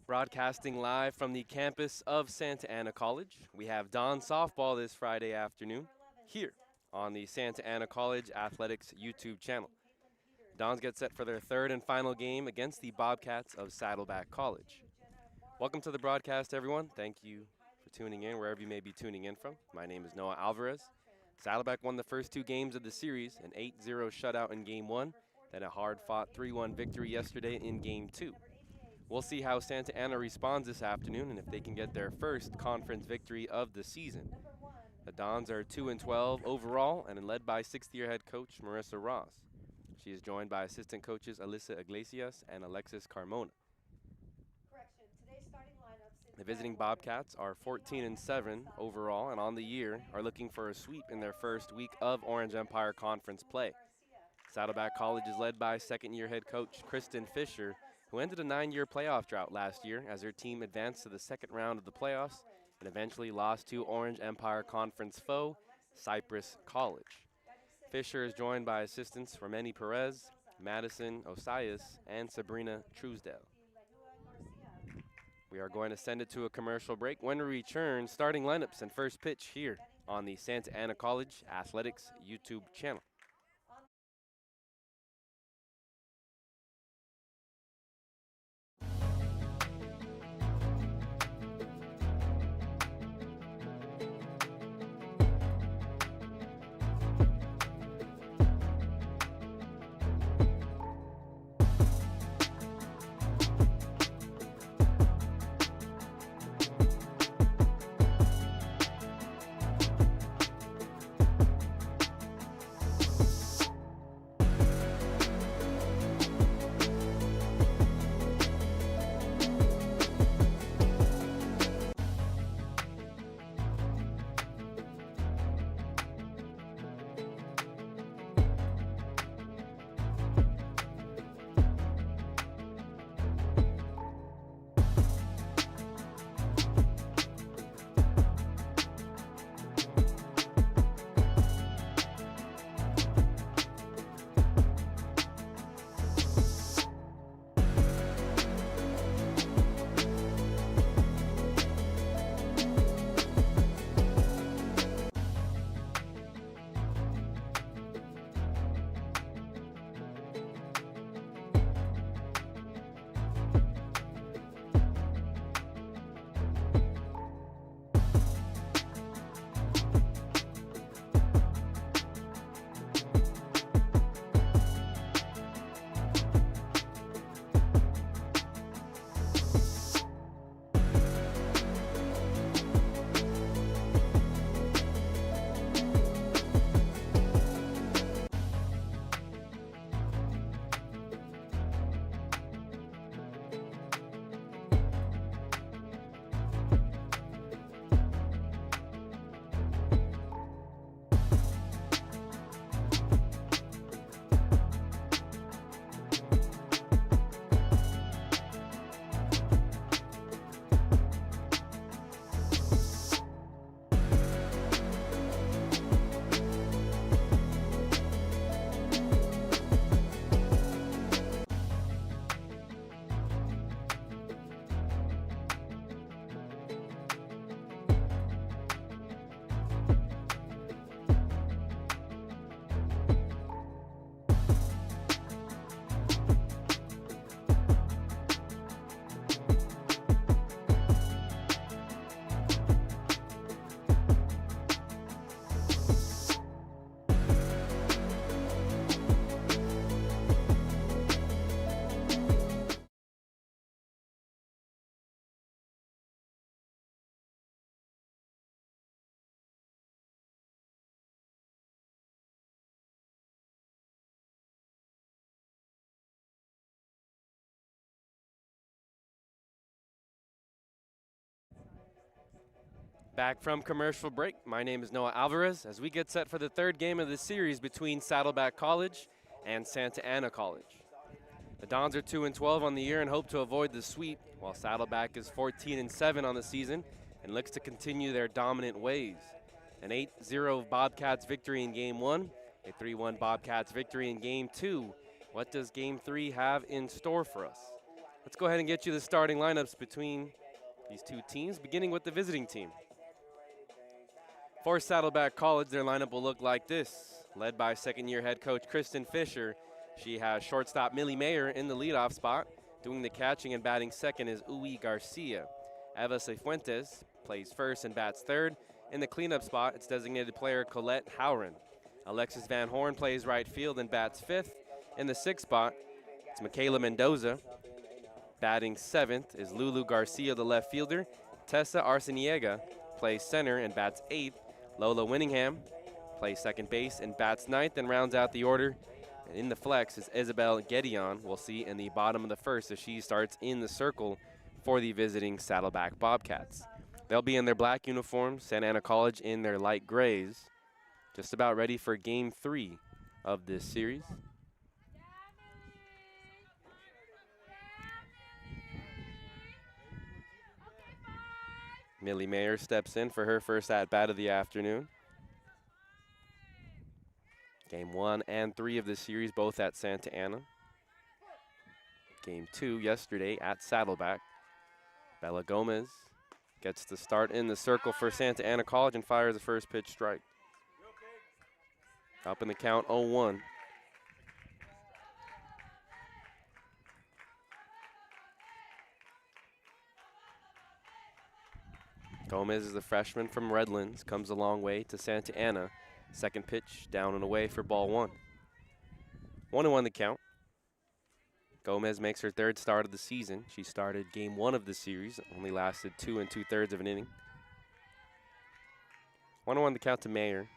Broadcasting live from the campus of Santa Ana College, we have Don Softball this Friday afternoon here on the Santa Ana College Athletics YouTube channel. Dons get set for their third and final game against the Bobcats of Saddleback College. Welcome to the broadcast, everyone. Thank you for tuning in wherever you may be tuning in from. My name is Noah Alvarez. Saddleback won the first two games of the series, an 8-0 shutout in Game 1, then a hard-fought 3-1 victory yesterday in Game 2. We'll see how Santa Ana responds this afternoon and if they can get their first conference victory of the season. The Dons are 2-12 overall and led by sixth-year head coach Marissa Ross. She is joined by assistant coaches Alyssa Iglesias and Alexis Carmona. The visiting Bobcats are 14-7 overall and on the year are looking for a sweep in their first week of Orange Empire Conference play. Saddleback College is led by second-year head coach Kristen Fisher, who ended a 9-year playoff drought last year as her team advanced to the second round of the playoffs and eventually lost to Orange Empire Conference foe, Cypress College. Fisher is joined by assistants Romeni Perez, Madison Osias, and Sabrina Truesdale. We are going to send it to a commercial break. When we return, starting lineups and first pitch here on the Santa Ana College Athletics YouTube channel. Back from commercial break, my name is Noah Alvarez as we get set for the third game of the series between Saddleback College and Santa Ana College. The Dons are 2-12 on the year and hope to avoid the sweep, while Saddleback is 14-7 on the season and looks to continue their dominant ways. An 8-0 Bobcats victory in Game 1, a 3-1 Bobcats victory in Game 2. What does Game 3 have in store for us? Let's go ahead and get you the starting lineups between these two teams, beginning with the visiting team. For Saddleback College, their lineup will look like this. Led by second-year head coach Kristen Fisher. She has shortstop Millie Mayer in the leadoff spot. Doing the catching and batting second is Uy Garcia. Eva Cifuentes plays first and bats third. In the cleanup spot, it's designated player Colette Howren. Alexis Van Horn plays right field and bats fifth. In the sixth spot, it's Michaela Mendoza. Batting seventh is Lulu Garcia, the left fielder. Tessa Arciniega plays center and bats eighth. Lola Winningham plays second base and bats ninth and rounds out the order. And in the flex is Isabel Gedeon. We'll see in the bottom of the first as she starts in the circle for the visiting Saddleback Bobcats. They'll be in their black uniforms, Santa Ana College in their light grays. Just about ready for game 3 of this series. Millie Mayer steps in for her first at-bat of the afternoon. Game 1 and 3 of the series, both at Santa Ana. Game 2 yesterday at Saddleback. Bella Gomez gets the start in the circle for Santa Ana College and fires the first pitch strike. Up in the count, 0-1. Gomez is the freshman from Redlands, comes a long way to Santa Ana. Second pitch down and away for ball 1. 1-1 the count. Gomez makes her third start of the season. She started game 1 of the series, only lasted 2 2/3 of an inning. 1-1 the count to Mayer.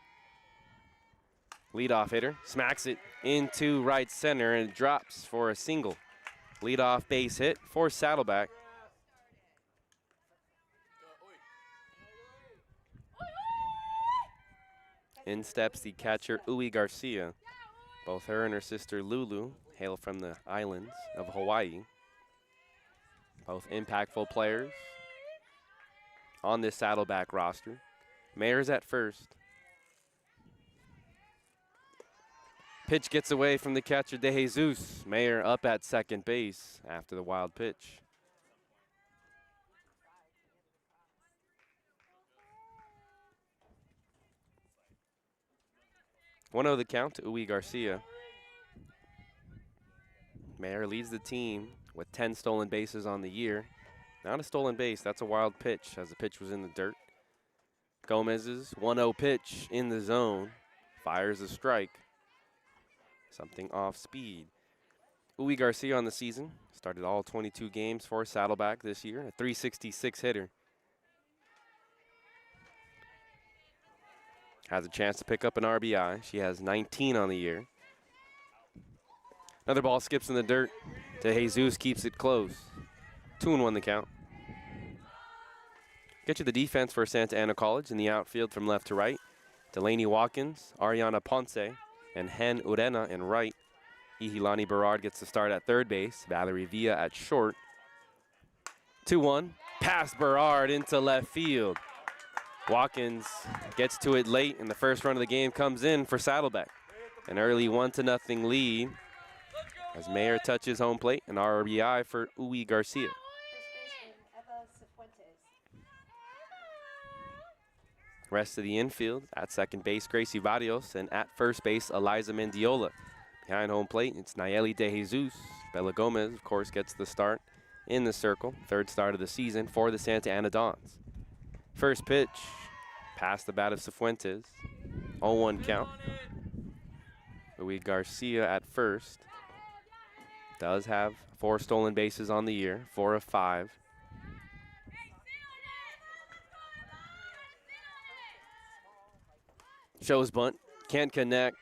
Leadoff hitter, smacks it into right center and drops for a single. Leadoff base hit for Saddleback. In steps the catcher, Uy Garcia. Both her and her sister, Lulu, hail from the islands of Hawaii. Both impactful players on this Saddleback roster. Mayer's at first. Pitch gets away from the catcher, De Jesus. Mayer up at second base after the wild pitch. One the count to Uy Garcia. Mayer leads the team with 10 stolen bases on the year. Not a stolen base, that's a wild pitch as the pitch was in the dirt. Gomez's 1-0 pitch in the zone. Fires a strike. Something off speed. Uy Garcia on the season. Started all 22 games for Saddleback this year. A .366 hitter. Has a chance to pick up an RBI. She has 19 on the year. Another ball skips in the dirt. De Jesus keeps it close. 2-1 the count. Get you the defense for Santa Ana College in the outfield from left to right. Delaney Watkins, Ariana Ponce, and Hen Urena in right. Ihilani Berard gets the start at third base. Valerie Villa at short. 2-1. Past Berard into left field. Watkins gets to it late, and the first run of the game comes in for Saddleback. An early 1-0 lead as Mayer touches home plate. An RBI for Uy Garcia. Rest of the infield, at second base, Gracie Barrios, and at first base, Eliza Mendiola. Behind home plate, it's Nayeli De Jesus. Bella Gomez, of course, gets the start in the circle. Third start of the season for the Santa Ana Dons. First pitch, past the bat of Cifuentes. 0-1 count. Uy Garcia at first. Does have 4 stolen bases on the year, 4 of 5. Shows bunt, can't connect.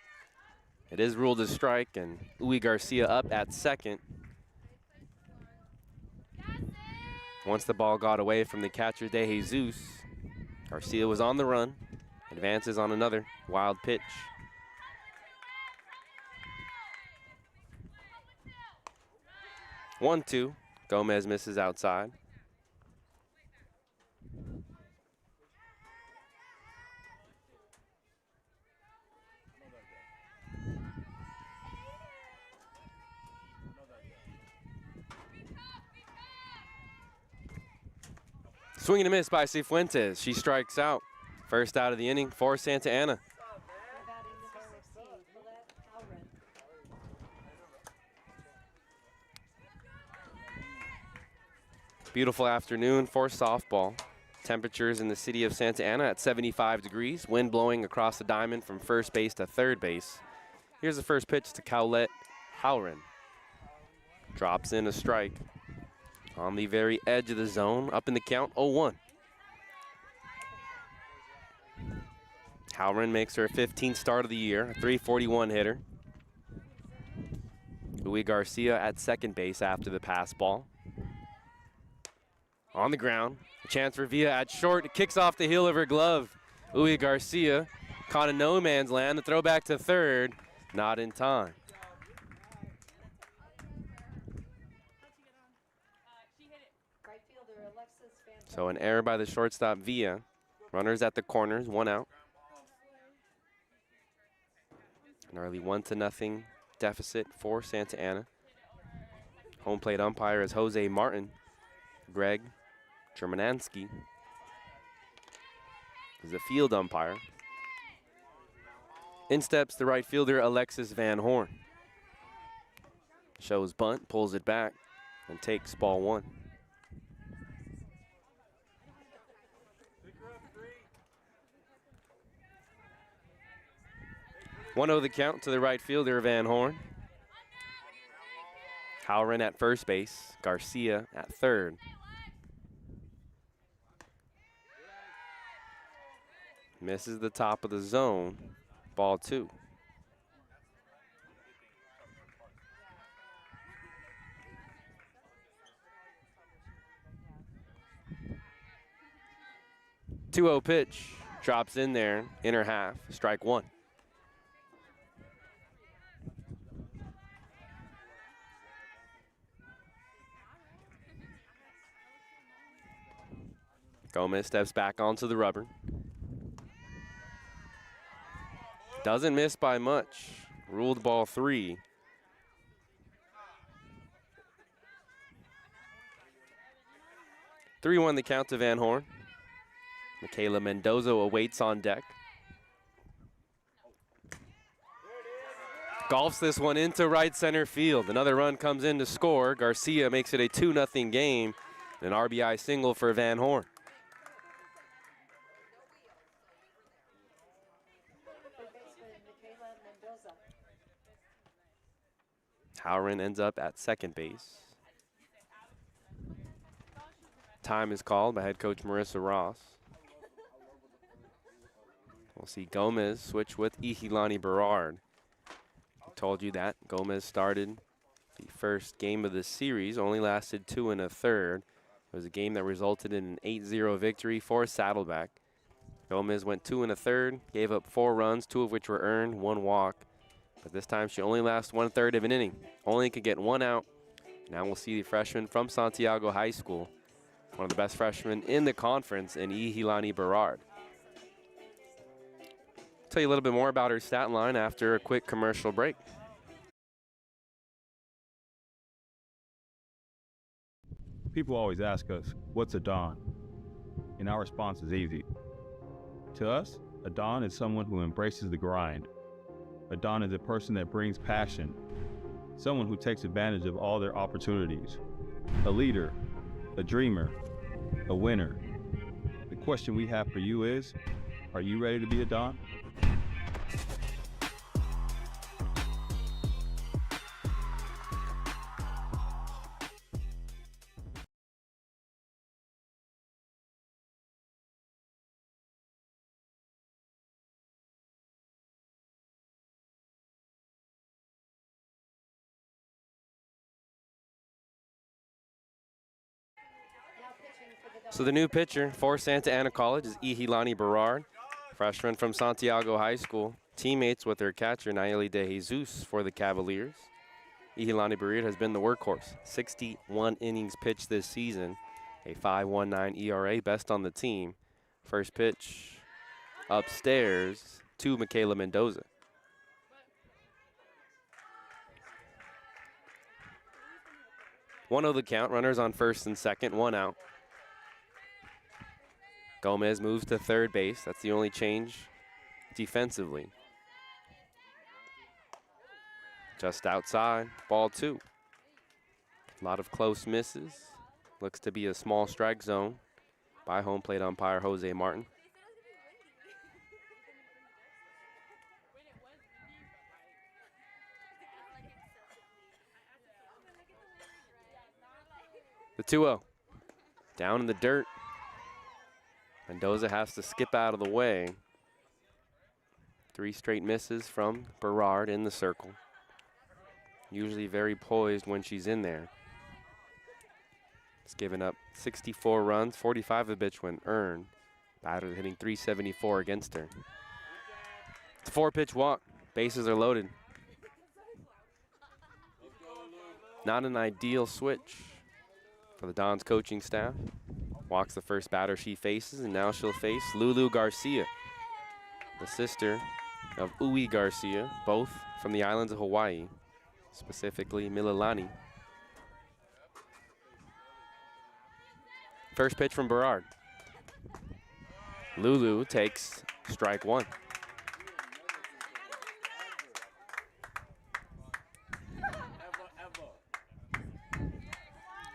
It is ruled a strike, and Uy Garcia up at second. Once the ball got away from the catcher, De Jesus, Garcia was on the run, advances on another wild pitch. One-two, Gomez misses outside. Swing and a miss by Cifuentes. She strikes out. First out of the inning for Santa Ana. Beautiful afternoon for softball. Temperatures in the city of Santa Ana at 75 degrees. Wind blowing across the diamond from first base to third base. Here's the first pitch to Colette Halloran. Drops in a strike. On the very edge of the zone, up in the count, 0-1. Halloran makes her 15th start of the year, a .341 hitter. Louis Garcia at second base after the pass ball. On the ground, a chance for Villa at short. It kicks off the heel of her glove. Louis Garcia caught in no man's land. The throw back to third, not in time. So an error by the shortstop Villa. Runners at the corners, 1 out. An early 1-0 deficit for Santa Ana. Home plate umpire is Jose Martin. Greg Germanansky is the field umpire. In steps the right fielder Alexis Van Horn. Shows bunt, pulls it back, and takes ball 1. One the count to the right fielder Van Horn. Halloran at first base, Garcia at third. Misses the top of the zone, ball 2. Two-0 pitch, drops in there, inner half, strike 1. Gomez steps back onto the rubber. Doesn't miss by much. Ruled ball 3. The count to Van Horn. Michaela Mendoza awaits on deck. Golfs this one into right center field. Another run comes in to score. Garcia makes it a 2-0 game. An RBI single for Van Horn. Halloran ends up at second base. Time is called by head coach Marissa Ross. We'll see Gomez switch with Ihilani Berard. I told you that. Gomez started the first game of the series, only lasted 2 1/3. It was a game that resulted in an 8-0 victory for Saddleback. Gomez went 2 1/3, gave up 4 runs, 2 of which were earned, 1 walk. But this time she only lasts 1/3 of an inning. Only could get 1 out. Now we'll see the freshman from Santiago High School, one of the best freshmen in the conference, in Ihilani Berard. Tell you a little bit more about her stat line after a quick commercial break. People always ask us, what's a Don? And our response is easy. To us, a Don is someone who embraces the grind. A Don is a person that brings passion, someone who takes advantage of all their opportunities. A leader, a dreamer, a winner. The question we have for you is, are you ready to be a Don? So the new pitcher for Santa Ana College is Ihilani Berard, freshman from Santiago High School, teammates with her catcher Nayeli De Jesus for the Cavaliers. Ihilani Berard has been the workhorse, 61 innings pitched this season, a 5.19 ERA, best on the team. First pitch upstairs to Michaela Mendoza. One the count, runners on first and second, 1 out. Gomez moves to third base. That's the only change defensively. Just outside, ball 2. A lot of close misses. Looks to be a small strike zone by home plate umpire Jose Martin. The 2-0. Down in the dirt. Mendoza has to skip out of the way. 3 straight misses from Berard in the circle. Usually very poised when she's in there. It's given up 64 runs, 45 of which when earned. Batter hitting .374 against her. It's a 4-pitch walk. Bases are loaded. Not an ideal switch for the Dons coaching staff. Walks the first batter she faces, and now she'll face Lulu Garcia, the sister of Uwe Garcia, both from the islands of Hawaii, specifically Mililani. First pitch from Berard. Lulu takes strike 1.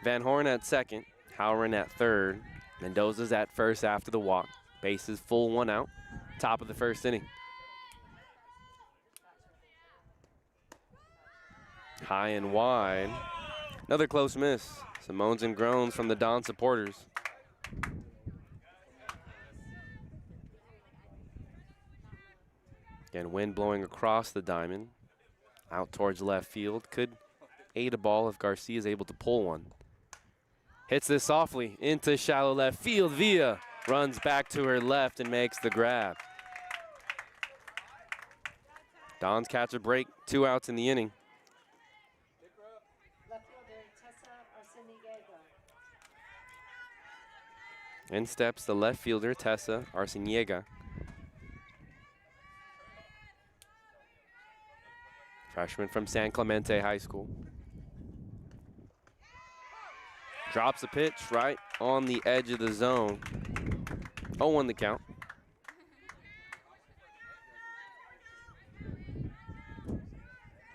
Van Horn at second, Howren at third. Mendoza's at first after the walk. Bases full, 1 out. Top of the first inning. High and wide. Another close miss. Some moans and groans from the Don supporters. Again, wind blowing across the diamond. Out towards left field. Could aid a ball if Garcia is able to pull one. Hits this softly into shallow left field. Villa runs back to her left and makes the grab. Dons catch a break, 2 outs in the inning. In steps the left fielder, Tessa Arciniega. Freshman from San Clemente High School. Drops a pitch right on the edge of the zone. 0-1 the count.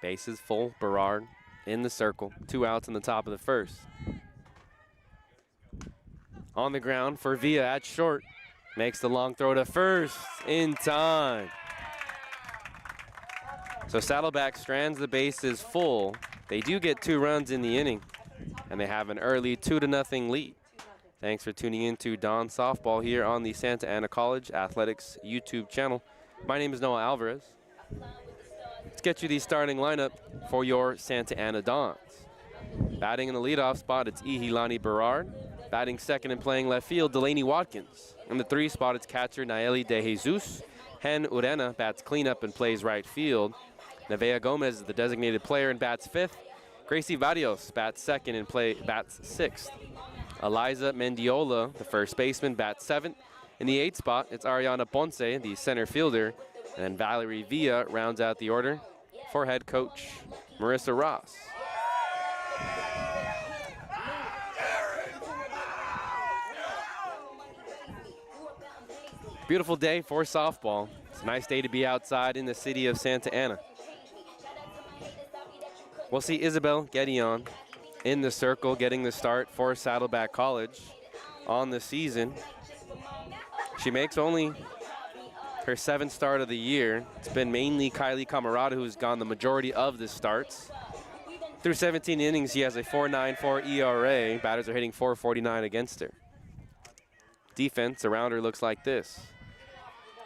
Bases full, Berard in the circle. 2 outs in the top of the first. On the ground for Villa at short. Makes the long throw to first in time. So Saddleback strands the bases full. They do get 2 runs in the inning, and they have an early 2-0 lead. Thanks for tuning in to Don Softball here on the Santa Ana College Athletics YouTube channel. My name is Noah Alvarez. Let's get you the starting lineup for your Santa Ana Dons. Batting in the leadoff spot, it's Ihilani Berard. Batting second and playing left field, Delaney Watkins. In the 3 spot, it's catcher Naeli De Jesus. Hen Urena bats cleanup and plays right field. Nevea Gomez is the designated player and bats 5th. Gracie Varios bats second and bats 6th. Eliza Mendiola, the first baseman, bats 7th. In the 8th spot, it's Ariana Ponce, the center fielder. And then Valerie Villa rounds out the order for head coach Marissa Ross. Beautiful day for softball. It's a nice day to be outside in the city of Santa Ana. We'll see Isabel Gedeon in the circle getting the start for Saddleback College on the season. She makes only her 7th start of the year. It's been mainly Kylie Camarada who's gone the majority of the starts. Through 17 innings, she has a 4.94 ERA. Batters are hitting .449 against her. Defense around her looks like this.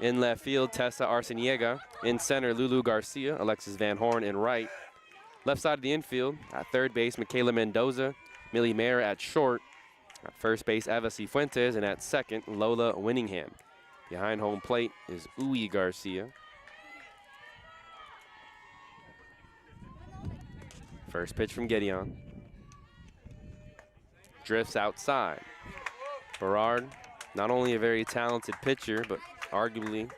In left field, Tessa Arciniega. In center, Lulu Garcia, Alexis Van Horn in right. Left side of the infield, at third base, Michaela Mendoza, Millie Mayer at short. At first base, Eva Cifuentes, and at second, Lola Winningham. Behind home plate is Uwe Garcia. First pitch from Gedeon. Drifts outside. Berard, not only a very talented pitcher, but arguably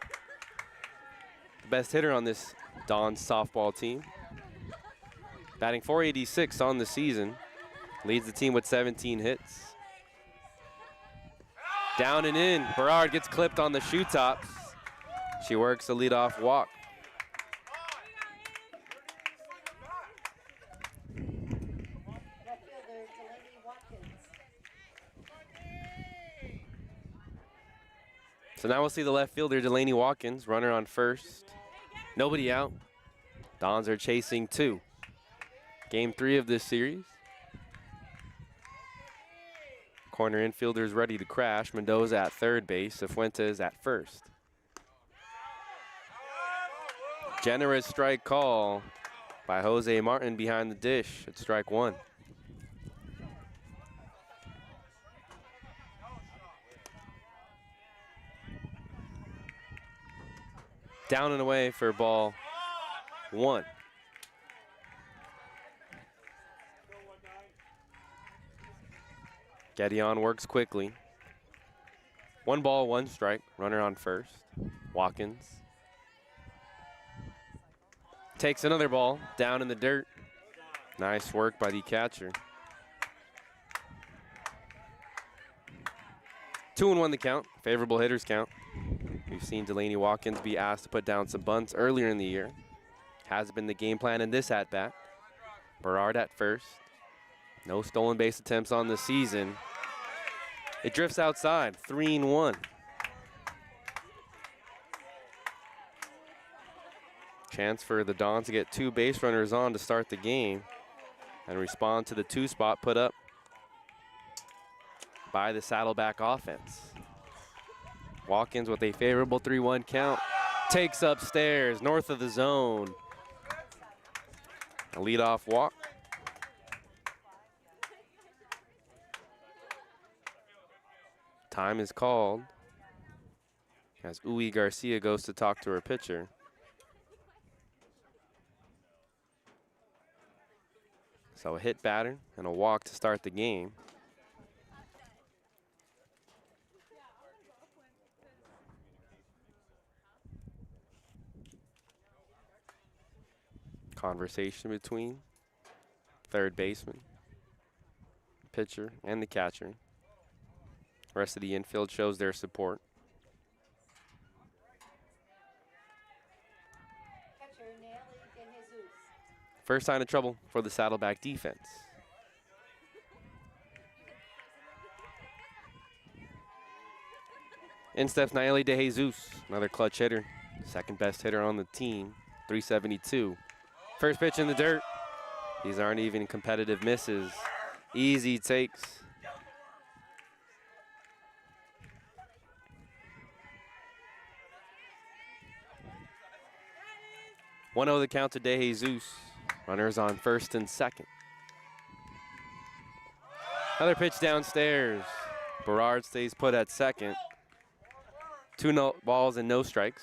the best hitter on this Dons softball team. Batting .486 on the season. Leads the team with 17 hits. Down and in. Berard gets clipped on the shoe tops. She works a leadoff walk. So now we'll see the left fielder, Delaney Watkins, runner on first. Nobody out. Dons are chasing 2. Game 3 of this series. Corner infielders ready to crash. Mendoza at third base, Cifuentes at first. Generous strike call by Jose Martin behind the dish at strike 1. Down and away for ball 1. Gedeon works quickly. 1 ball, 1 strike. Runner on first. Watkins takes another ball down in the dirt. Nice work by the catcher. 2-1 the count. Favorable hitters count. We've seen Delaney Watkins be asked to put down some bunts earlier in the year. Has been the game plan in this at-bat. Berard at first. No stolen base attempts on the season. It drifts outside, 3-1. Chance for the Dons to get 2 base runners on to start the game and respond to the 2 spot put up by the Saddleback offense. Watkins with a favorable 3-1 count. Takes upstairs, north of the zone. A leadoff walk. Time is called as Uwe Garcia goes to talk to her pitcher. So a hit batter and a walk to start the game. Conversation between third baseman, pitcher, and the catcher. The rest of the infield shows their support. First sign of trouble for the Saddleback defense. In steps Nayeli De Jesus, another clutch hitter, second best hitter on the team, 372. First pitch in the dirt. These aren't even competitive misses. Easy takes. One 0 the count to De Jesus. Runners on first and second. Another pitch downstairs. Berard stays put at second. 2 no balls and no strikes.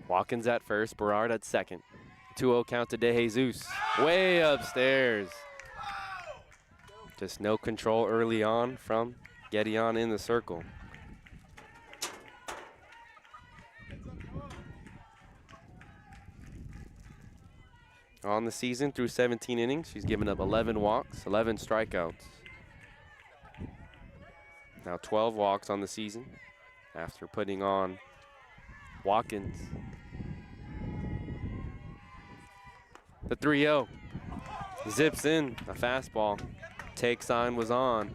Watkins at first, Berard at second. 2-0 count to De Jesus. Way upstairs. Just no control early on from Gedeon in the circle. On the season, through 17 innings, she's given up 11 walks, 11 strikeouts. Now 12 walks on the season after putting on Watkins. The 3-0. Zips in, a fastball. Take sign was on.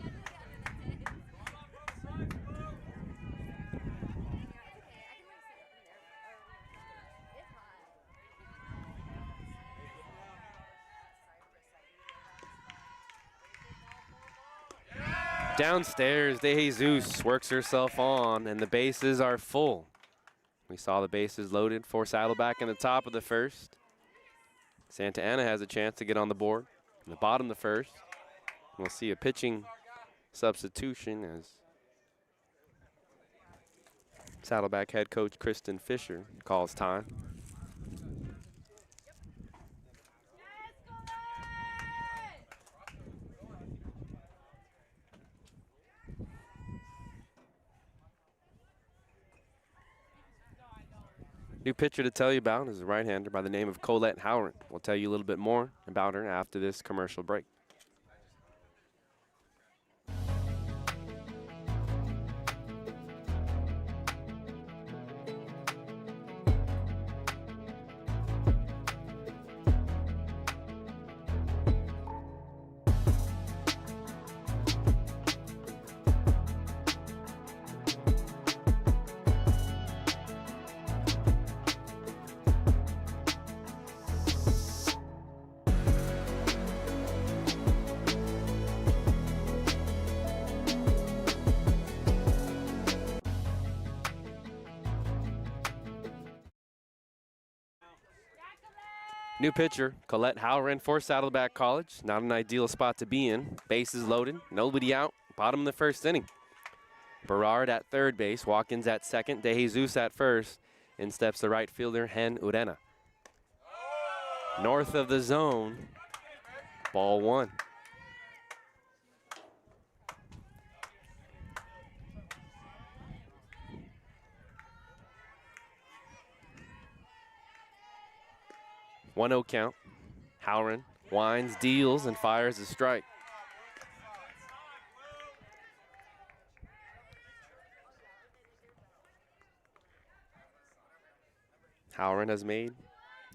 Downstairs, De Jesus works herself on, and the bases are full. We saw the bases loaded for Saddleback in the top of the first. Santa Ana has a chance to get on the board in the bottom of the first. We'll see a pitching substitution as Saddleback head coach Kristen Fisher calls time. New pitcher to tell you about is a right-hander by the name of Colette Howard. We'll tell you a little bit more about her after this commercial break. New pitcher, Colette Howren for Saddleback College. Not an ideal spot to be in. Bases loaded, nobody out, bottom of the first inning. Berard at third base, Watkins at second, De Jesus at first. In steps the right fielder, Hen Urena. North of the zone, ball one. One 0 count. Howren winds, deals, and fires a strike. Howren has made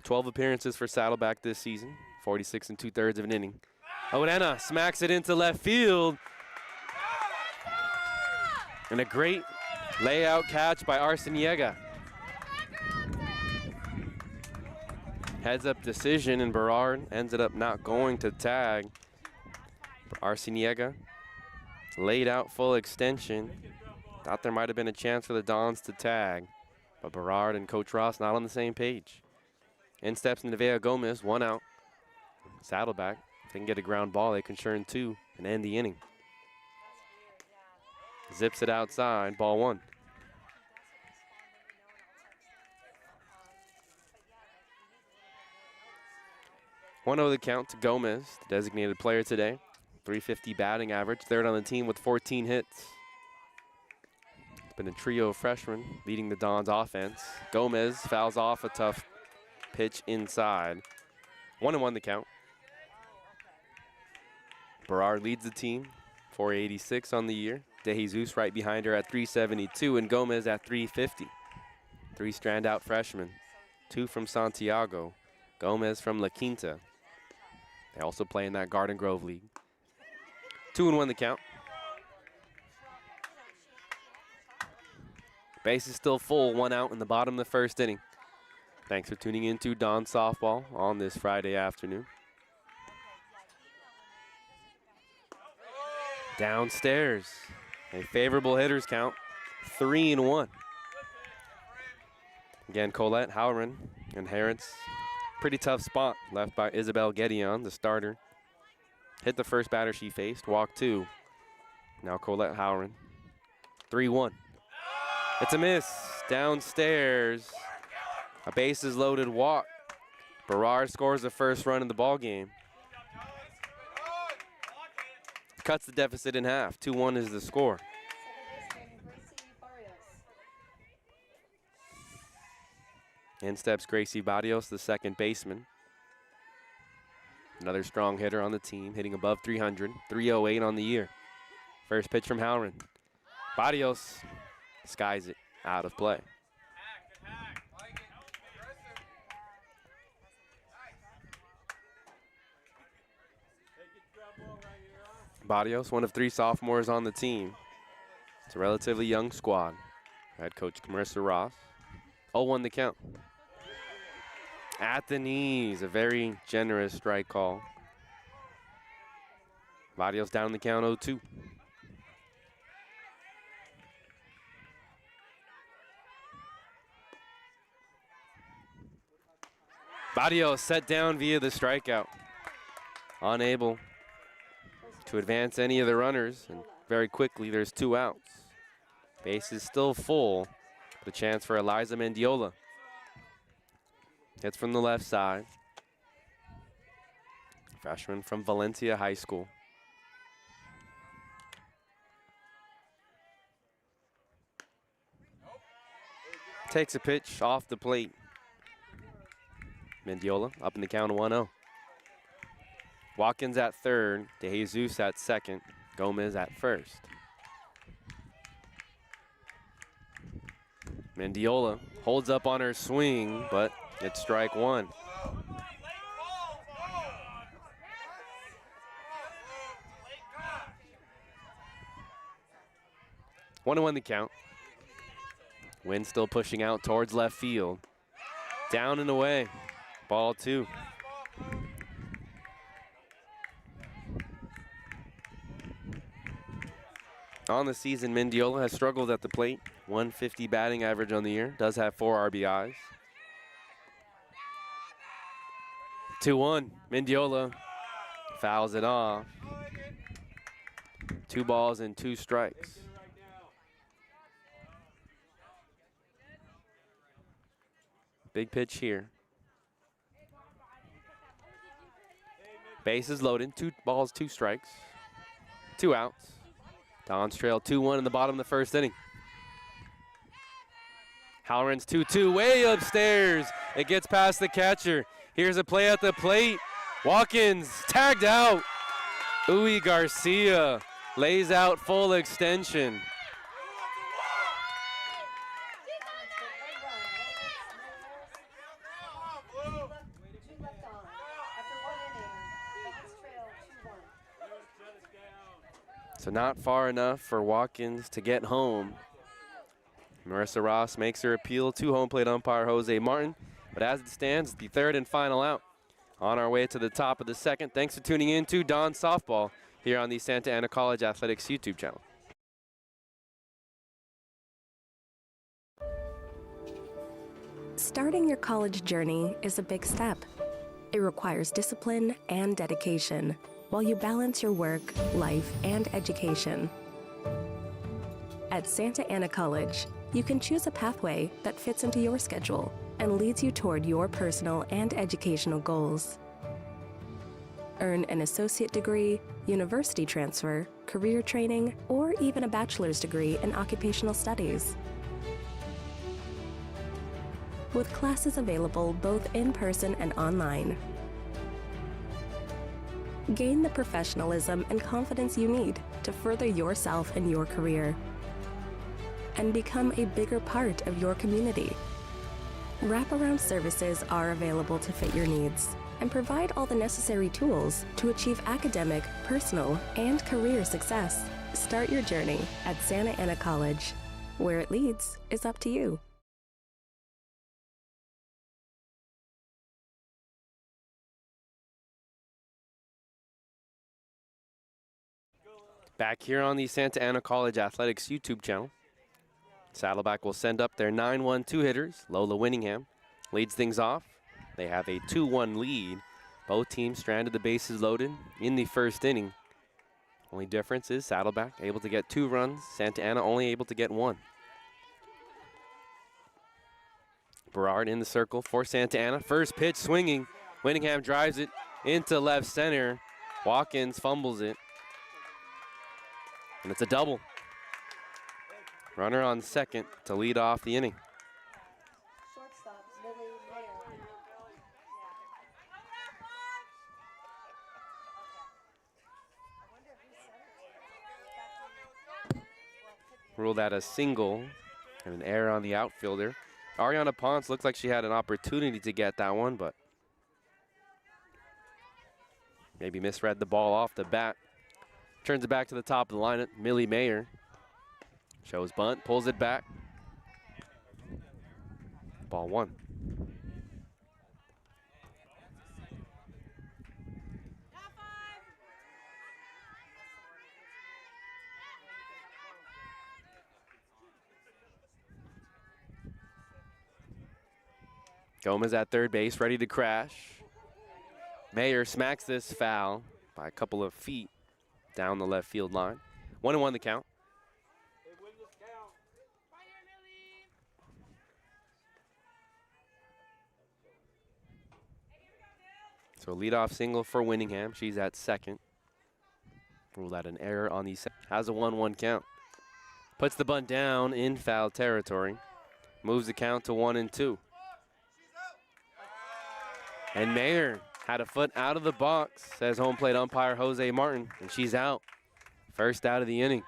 12 appearances for Saddleback this season, 46 2/3 of an inning. Urena smacks it into left field. And a great layout catch by Arciniega. Heads-up decision, and Berard ended up not going to tag. Arciniega laid out full extension. Thought there might have been a chance for the Dons to tag, but Berard and Coach Ross not on the same page. In steps Nevaeh Gomez, 1 out. Saddleback, if they can get a ground ball, they can churn 2 and end the inning. Zips it outside, ball 1. 1-0 the count to Gomez, the designated player today. .350 batting average, third on the team with 14 hits. It's been a trio of freshmen leading the Dons offense. Gomez fouls off a tough pitch inside. 1-1 the count. Berard leads the team, .486 on the year. De Jesus right behind her at .372, and Gomez at .350. 3 strand-out freshmen, 2 from Santiago, Gomez from La Quinta. They also play in that Garden Grove League. 2-1 the count. Base is still full, 1 out in the bottom of the first inning. Thanks for tuning in to Don Softball on this Friday afternoon. Downstairs, a favorable hitters count, 3-1. Again, Colette Howren inherits pretty tough spot left by Isabel Gedeon, the starter. Hit the first batter she faced, walked 2. Now Colette Howren, 3-1. It's a miss, downstairs. A bases loaded walk. Berard scores the first run in the ball game. Cuts the deficit in half, 2-1 is the score. In steps Gracie Barrios, the second baseman. Another strong hitter on the team, hitting above 300, .308 on the year. First pitch from Howren. Barrios skies it out of play. Barrios, one of 3 sophomores on the team. It's a relatively young squad. Head coach Marissa Ross. 0-1 the count. At the knees, a very generous strike call. Barrios down the count, 0-2. Barrios set down via the strikeout. Unable to advance any of the runners, and very quickly there's 2 outs. Base is still full. The chance for Eliza Mendiola. Hits from the left side. Freshman from Valencia High School. takes a pitch off the plate. Mendiola up in the count of 1-0. Watkins at third, DeJesus at second, Gomez at first. Mendiola holds up on her swing, but it's strike one. 1-1 the count. Wind still pushing out towards left field. Down and away. Ball 2. On the season, Mendiola has struggled at the plate. 150 batting average on the year. Does have 4 RBIs. 2-1. Mendiola fouls it off. 2 balls and 2 strikes. Big pitch here. Bases loaded. 2 balls, 2 strikes. 2 outs. Don's trail 2-1 in the bottom of the first inning. Halloran's 2-2 way upstairs. It gets past the catcher. Here's a play at the plate. Watkins tagged out. Uy Garcia lays out full extension. So not far enough for Watkins to get home. Marissa Ross makes her appeal to home plate umpire Jose Martin. But as it stands, the third and final out. On our way to the top of the second. Thanks for tuning in to Don Softball here on the Santa Ana College Athletics YouTube channel. Starting your college journey is a big step. It requires discipline and dedication while you balance your work, life, and education. At Santa Ana College, you can choose a pathway that fits into your schedule and leads you toward your personal and educational goals. Earn an associate degree, university transfer, career training, or even a bachelor's degree in occupational studies. With classes available both in person and online. Gain the professionalism and confidence you need to further yourself and your career, and become a bigger part of your community. Wraparound services are available to fit your needs and provide all the necessary tools to achieve academic, personal, and career success. Start your journey at Santa Ana College. Where it leads is up to you. Back here on the Santa Ana College Athletics YouTube channel. Saddleback will send up their 9-1-2 hitters. Lola Winningham leads things off. They have a 2-1 lead. Both teams stranded the bases loaded in the first inning. Only difference is Saddleback able to get 2 runs. Santa Ana only able to get 1. Berard in the circle for Santa Ana. First pitch swinging. Winningham drives it into left center. Watkins fumbles it. And it's a double. Runner on second to lead off the inning. Ruled out a single and an error on the outfielder. Ariana Ponce looks like she had an opportunity to get that one, but maybe misread the ball off the bat. Turns it back to the top of the lineup. Millie Mayer shows bunt, pulls it back. Ball 1. Gomez at third base, ready to crash. Mayer smacks this foul by a couple of feet down the left field line. 1-1 the count. So leadoff single for Winningham. She's at second. Ruled out an error on the has a 1-1 count. Puts the bunt down in foul territory. moves the count to 1-2. And Mayer had a foot out of the box, says home plate umpire Jose Martin, and she's out. First out of the inning.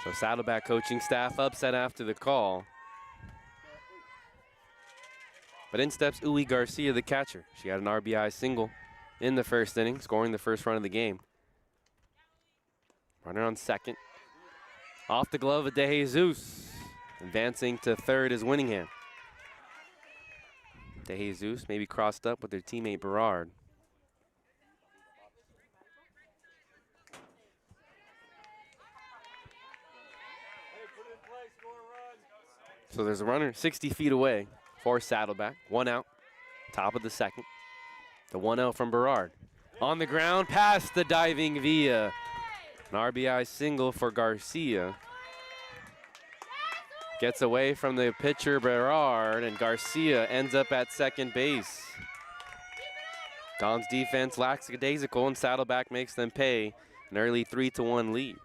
So Saddleback coaching staff upset after the call. But in steps Uwe Garcia, the catcher. She had an RBI single in the first inning, scoring the first run of the game. Runner on second. Off the glove of De Jesus. Advancing to third is Winningham. De Jesus maybe crossed up with their teammate Berard. So there's a runner 60 feet away for Saddleback. 1 out, top of the second. The 1-0 from Berard. On the ground, past the diving Villa. An RBI single for Garcia. Gets away from the pitcher Berard, and Garcia ends up at second base. Don's defense lackadaisical, and Saddleback makes them pay an early 3-1 lead.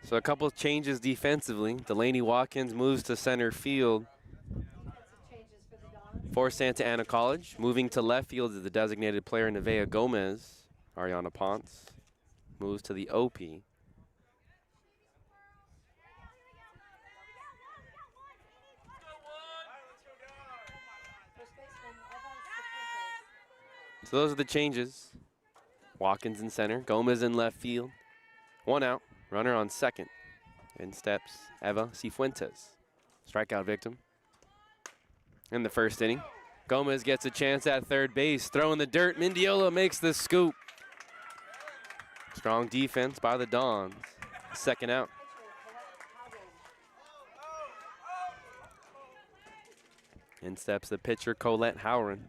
So a couple of changes defensively. Delaney Watkins moves to center field for Santa Ana College. Moving to left field is the designated player Nevaeh Gomez. Ariana Ponce moves to the OP. So those are the changes. Watkins in center, Gomez in left field. 1 out. Runner on second. In steps Eva Cifuentes. Strikeout victim in the first inning. Gomez gets a chance at third base. Throwing the dirt. Mendiola makes the scoop. Strong defense by the Dons. Second out. In steps the pitcher Colette Howren.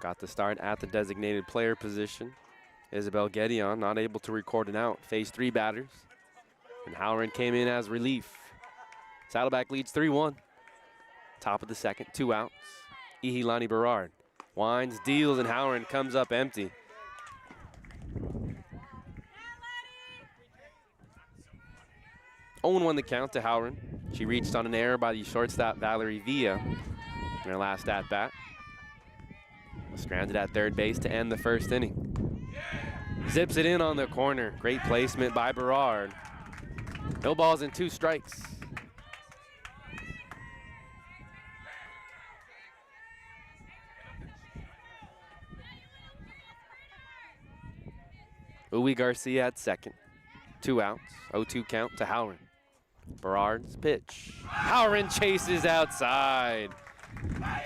Got the start at the designated player position. Isabel Gedeon not able to record an out. Faced 3 batters. And Howren came in as relief. Saddleback leads 3-1. Top of the second, 2 outs. Ihilani Berard winds, deals, and Howren comes up empty. Oh, 1 the count to Howren. She reached on an error by the shortstop Valerie Villa in her last at-bat. Stranded at third base to end the first inning. Zips it in on the corner. Great placement by Berard. No balls and 2 strikes. Uwe Garcia at second. 2 outs. 0-2 count to Howren. Berard's pitch. Howren chases outside.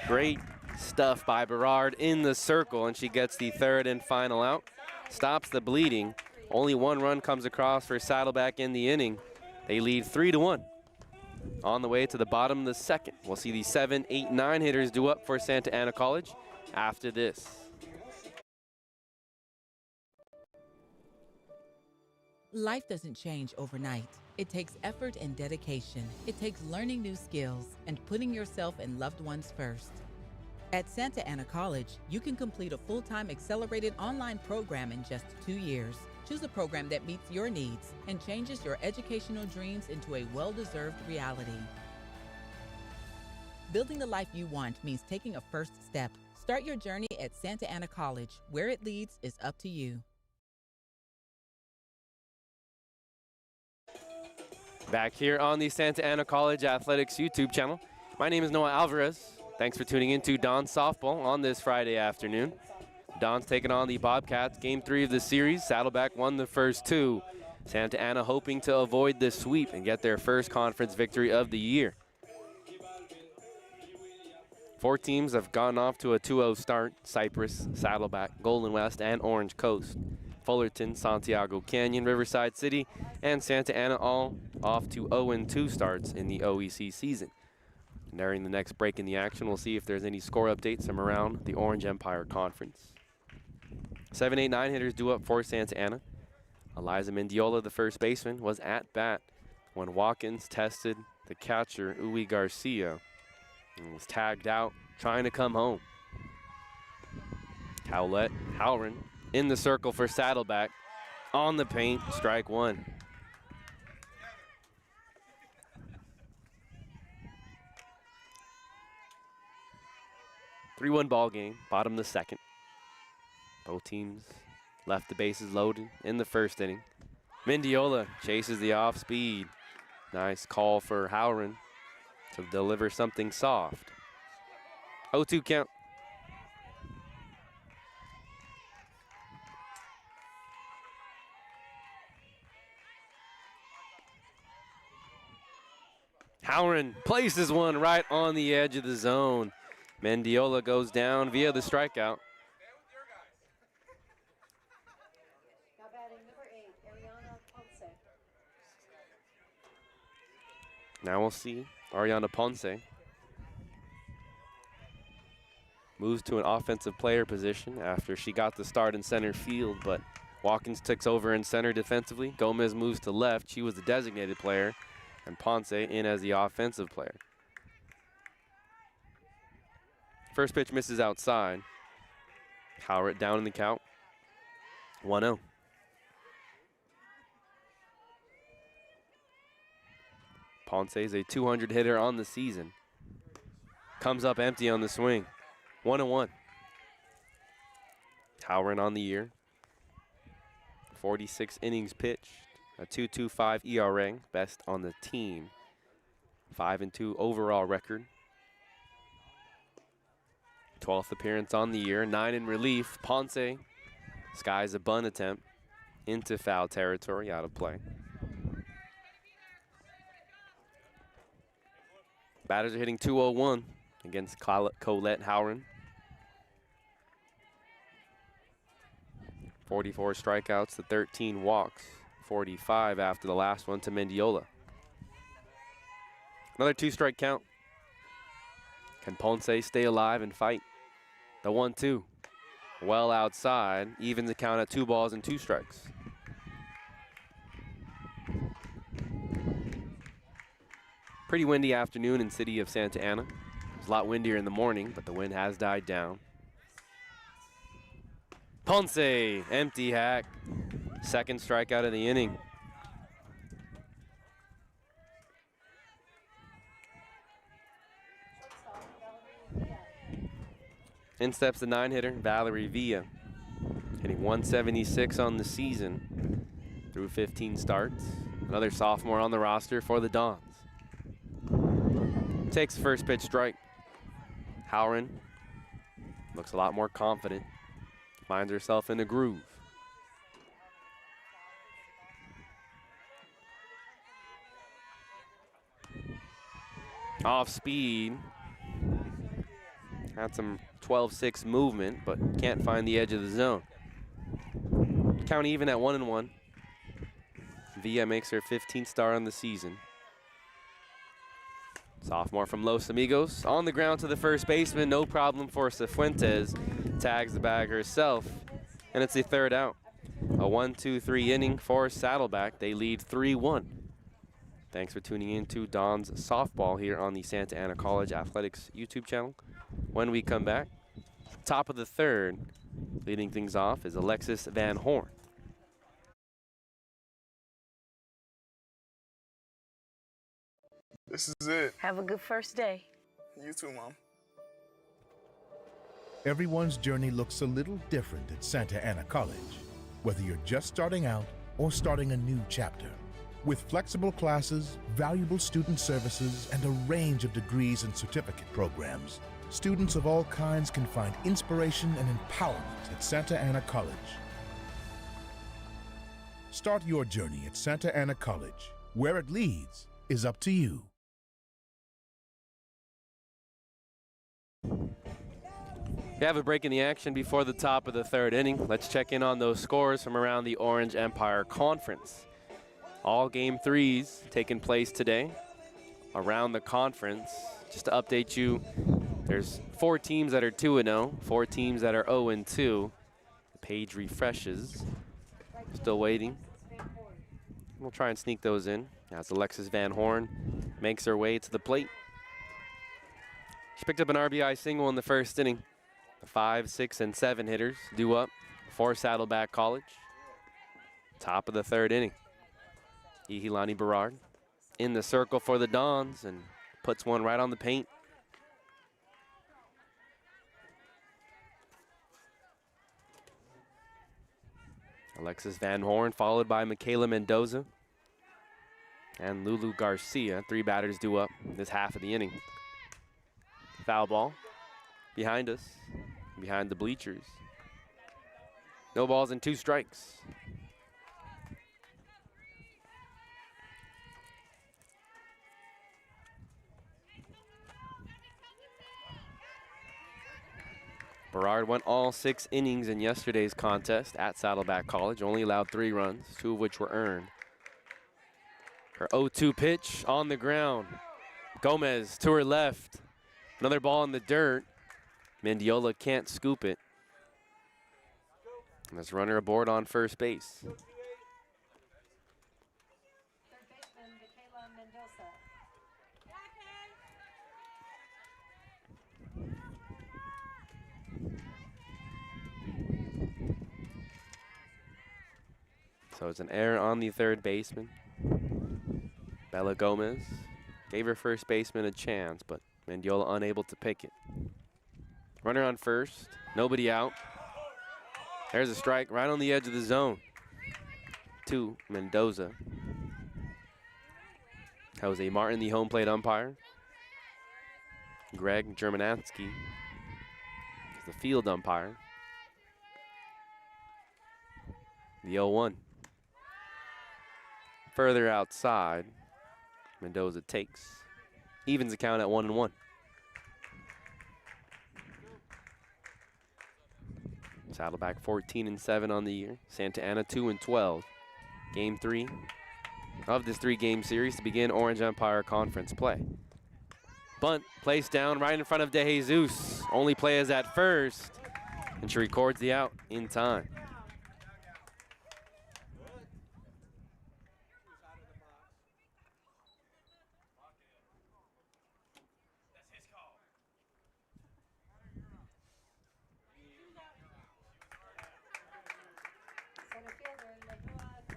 Great stuff by Berard in the circle, and she gets the third and final out. Stops the bleeding. Only one run comes across for Saddleback in the inning. They lead 3-1. On the way to the bottom of the second. We'll see the 7, 8, 9 hitters due up for Santa Ana College after this. Life doesn't change overnight. It takes effort and dedication. It takes learning new skills and putting yourself and loved ones first. At Santa Ana College, you can complete a full-time accelerated online program in just 2 years. Choose a program that meets your needs and changes your educational dreams into a well-deserved reality. Building the life you want means taking a first step. Start your journey at Santa Ana College. Where it leads is up to you. Back here on the Santa Ana College Athletics YouTube channel. My name is Noah Alvarez. Thanks for tuning in to Don Softball on this Friday afternoon. Don's taking on the Bobcats, game 3 of the series. Saddleback won the first 2. Santa Ana hoping to avoid the sweep and get their first conference victory of the year. 4 teams have gone off to a 2-0 start. Cypress, Saddleback, Golden West, and Orange Coast. Fullerton, Santiago Canyon, Riverside City, and Santa Ana all off to 0-2 starts in the OEC season. During the next break in the action, we'll see if there's any score updates from around the Orange Empire Conference. 7, 8, 9 hitters due up for Santa Ana. Eliza Mendiola, the first baseman, was at bat when Watkins tested the catcher, Uwe Garcia, and was tagged out trying to come home. Howlett, Howren in the circle for Saddleback. On the paint, strike 1. Three-1 ball game, bottom of the second. Both teams left the bases loaded in the first inning. Mendiola chases the off speed. Nice call for Howren to deliver something soft. 0-2 count. Howren places one right on the edge of the zone. Mendiola goes down via the strikeout. Now we'll see Ariana Ponce moves to an offensive player position after she got the start in center field, but Watkins takes over in center defensively. Gomez moves to left. She was the designated player, and Ponce in as the offensive player. First pitch misses outside. Howard down in the count. 1-0. Ponce is a 200 hitter on the season. Comes up empty on the swing. 1-1. Howren on the year. 46 innings pitched. A 2.25 ERA, best on the team. 5-2 overall record. 12th appearance on the year, 9 in relief. Ponce skies a bunt attempt into foul territory, out of play. Batters are hitting .201 against Colette Howren. 44 strikeouts to 13 walks. 45 after the last one to Mendiola. Another 2-strike count. Can Ponce stay alive and fight? The 1-2. Well outside, evens the count at 2 balls and 2 strikes. Pretty windy afternoon in city of Santa Ana. It's a lot windier in the morning, but the wind has died down. Ponce, empty hack. Second strikeout of the inning. In steps the 9-hitter, Valerie Villa, hitting .176 on the season through 15 starts. Another sophomore on the roster for the Dons. Takes the first pitch strike. Howren looks a lot more confident. Finds herself in a groove. Off speed. Had some 12-6 movement, but can't find the edge of the zone. Count even at 1-1. Villa makes her 15th star on the season. Sophomore from Los Amigos. On the ground to the first baseman. No problem for Cifuentes. Tags the bag herself. And it's the third out. A 1-2-3 inning for Saddleback. They lead 3-1. Thanks for tuning in to Don's Softball here on the Santa Ana College Athletics YouTube channel. When we come back, top of the third, leading things off is Alexis Van Horn. This is it. Have a good first day. You too, Mom. Everyone's journey looks a little different at Santa Ana College, whether you're just starting out or starting a new chapter. With flexible classes, valuable student services, and a range of degrees and certificate programs, students of all kinds can find inspiration and empowerment at Santa Ana College. Start your journey at Santa Ana College. Where it leads is up to you. We have a break in the action before the top of the third inning. Let's check in on those scores from around the Orange Empire Conference. All game threes taking place today around the conference. Just to update you, there's 4 teams that are 2-0, 4 teams that are 0-2. The page refreshes. Still waiting. We'll try and sneak those in as Alexis Van Horn makes her way to the plate. She picked up an RBI single in the first inning. The 5, 6, and 7 hitters due up for Saddleback College. Top of the third inning. Ihilani Berard in the circle for the Dons and puts one right on the paint. Alexis Van Horn followed by Michaela Mendoza and Lulu Garcia. 3 batters due up this half of the inning. Foul ball behind us, behind the bleachers. No balls and 2 strikes. Berard went all 6 innings in yesterday's contest at Saddleback College, only allowed 3 runs, 2 of which were earned. Her 0-2 pitch on the ground. Gomez to her left. Another ball in the dirt. Mendiola can't scoop it. And there's a runner aboard on first base. So it's an error on the third baseman. Bella Gomez gave her first baseman a chance, but Mendiola unable to pick it. Runner on first, nobody out. There's a strike right on the edge of the zone to Mendoza. Jose Martin, the home plate umpire. Greg Germanansky is the field umpire. The 0-1. Further outside, Mendoza takes. Evens the count at 1-1. Saddleback 14-7 on the year. Santa Ana 2-12. Game 3 of this 3-game series to begin Orange Empire Conference play. Bunt placed down right in front of De Jesus. Only play is at first, and she records the out in time.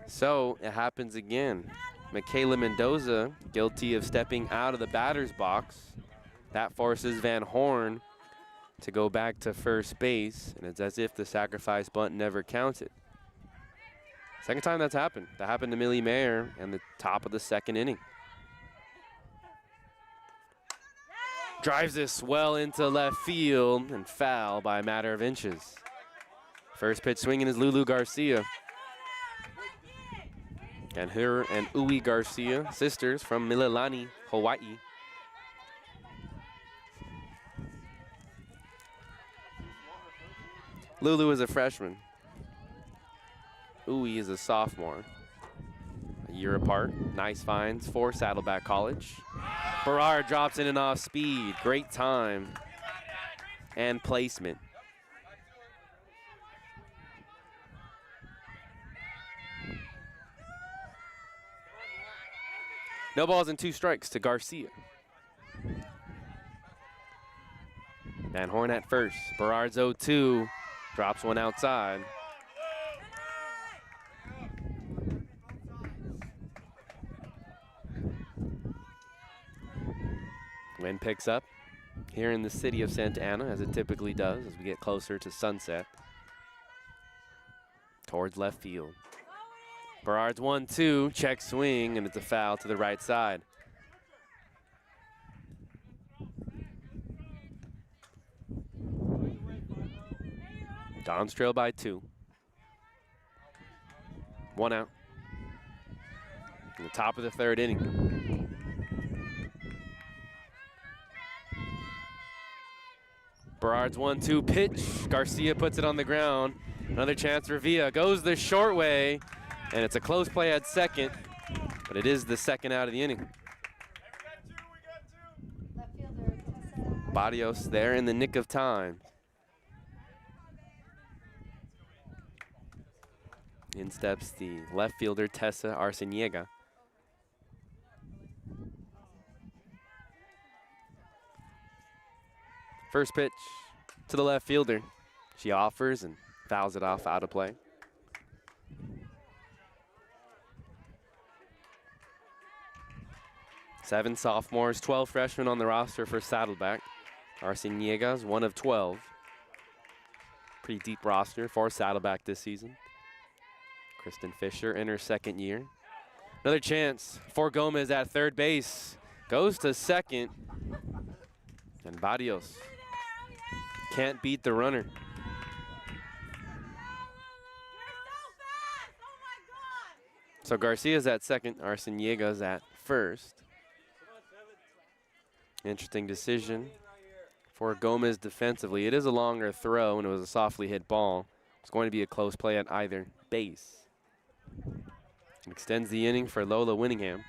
So it happens again. Michaela Mendoza guilty of stepping out of the batter's box. That forces Van Horn to go back to first base, and it's as if the sacrifice bunt never counted. Second time that's happened. That happened to Millie Mayer in the top of the second inning. Drives this well into left field and foul by a matter of inches. First pitch swinging is Lulu Garcia. And her and Uwe Garcia, sisters from Mililani, Hawaii. Lulu is a freshman. Uwe is a sophomore. A year apart. Nice finds for Saddleback College. Berard drops in and off speed. Great time and placement. No balls and 2 strikes to Garcia. Van Horn at first. Berard's 0-2. Drops one outside. Wind picks up here in the city of Santa Ana, as it typically does as we get closer to sunset. Towards left field. Berard's 1-2, check swing, and it's a foul to the right side. Don's trail by 2. 1 out. In the top of the 3rd inning. Berard's 1-2 pitch. Garcia puts it on the ground. Another chance for Villa. Goes the short way, and it's a close play at second, but it is the 2nd out of the inning. Barrios there in the nick of time. In steps the left fielder, Tessa Arciniega. First pitch to the left fielder. She offers and fouls it off, out of play. Seven sophomores, 12 freshmen on the roster for Saddleback. Arciniega's one of 12. Pretty deep roster for Saddleback this season. Kristen Fisher in her 2nd year. Another chance for Gomez at 3rd base. Goes to 2nd. And Barrios can't beat the runner. So Garcia's at 2nd, Arciniega's at 1st. Interesting decision for Gomez defensively. It is a longer throw, and it was a softly hit ball. It's going to be a close play at either base. It extends the inning for Lola Winningham.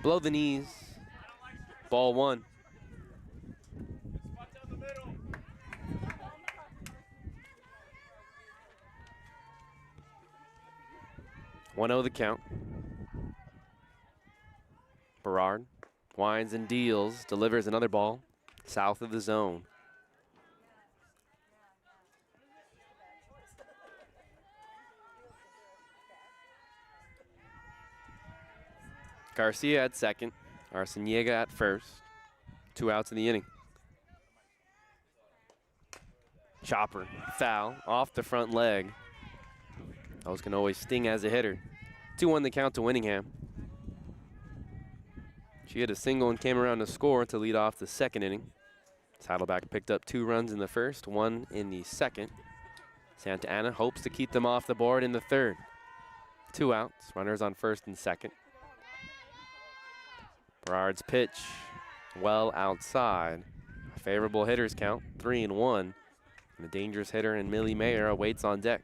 Below the knees, ball 1. One 0 the count. Berard winds and deals, delivers another ball south of the zone. Garcia at 2nd, Arciniega at 1st. 2 outs in the inning. Chopper, foul, off the front leg. Those can always sting as a hitter. 2-1 the count to Winningham. She hit a single and came around to score to lead off the 2nd inning. Saddleback picked up 2 runs in the 1st, 1 in the 2nd. Santa Ana hopes to keep them off the board in the 3rd. 2 outs, runners on 1st and 2nd. Berard's pitch, well outside. A favorable hitter's count, 3-1. And the dangerous hitter in Millie Mayer awaits on deck.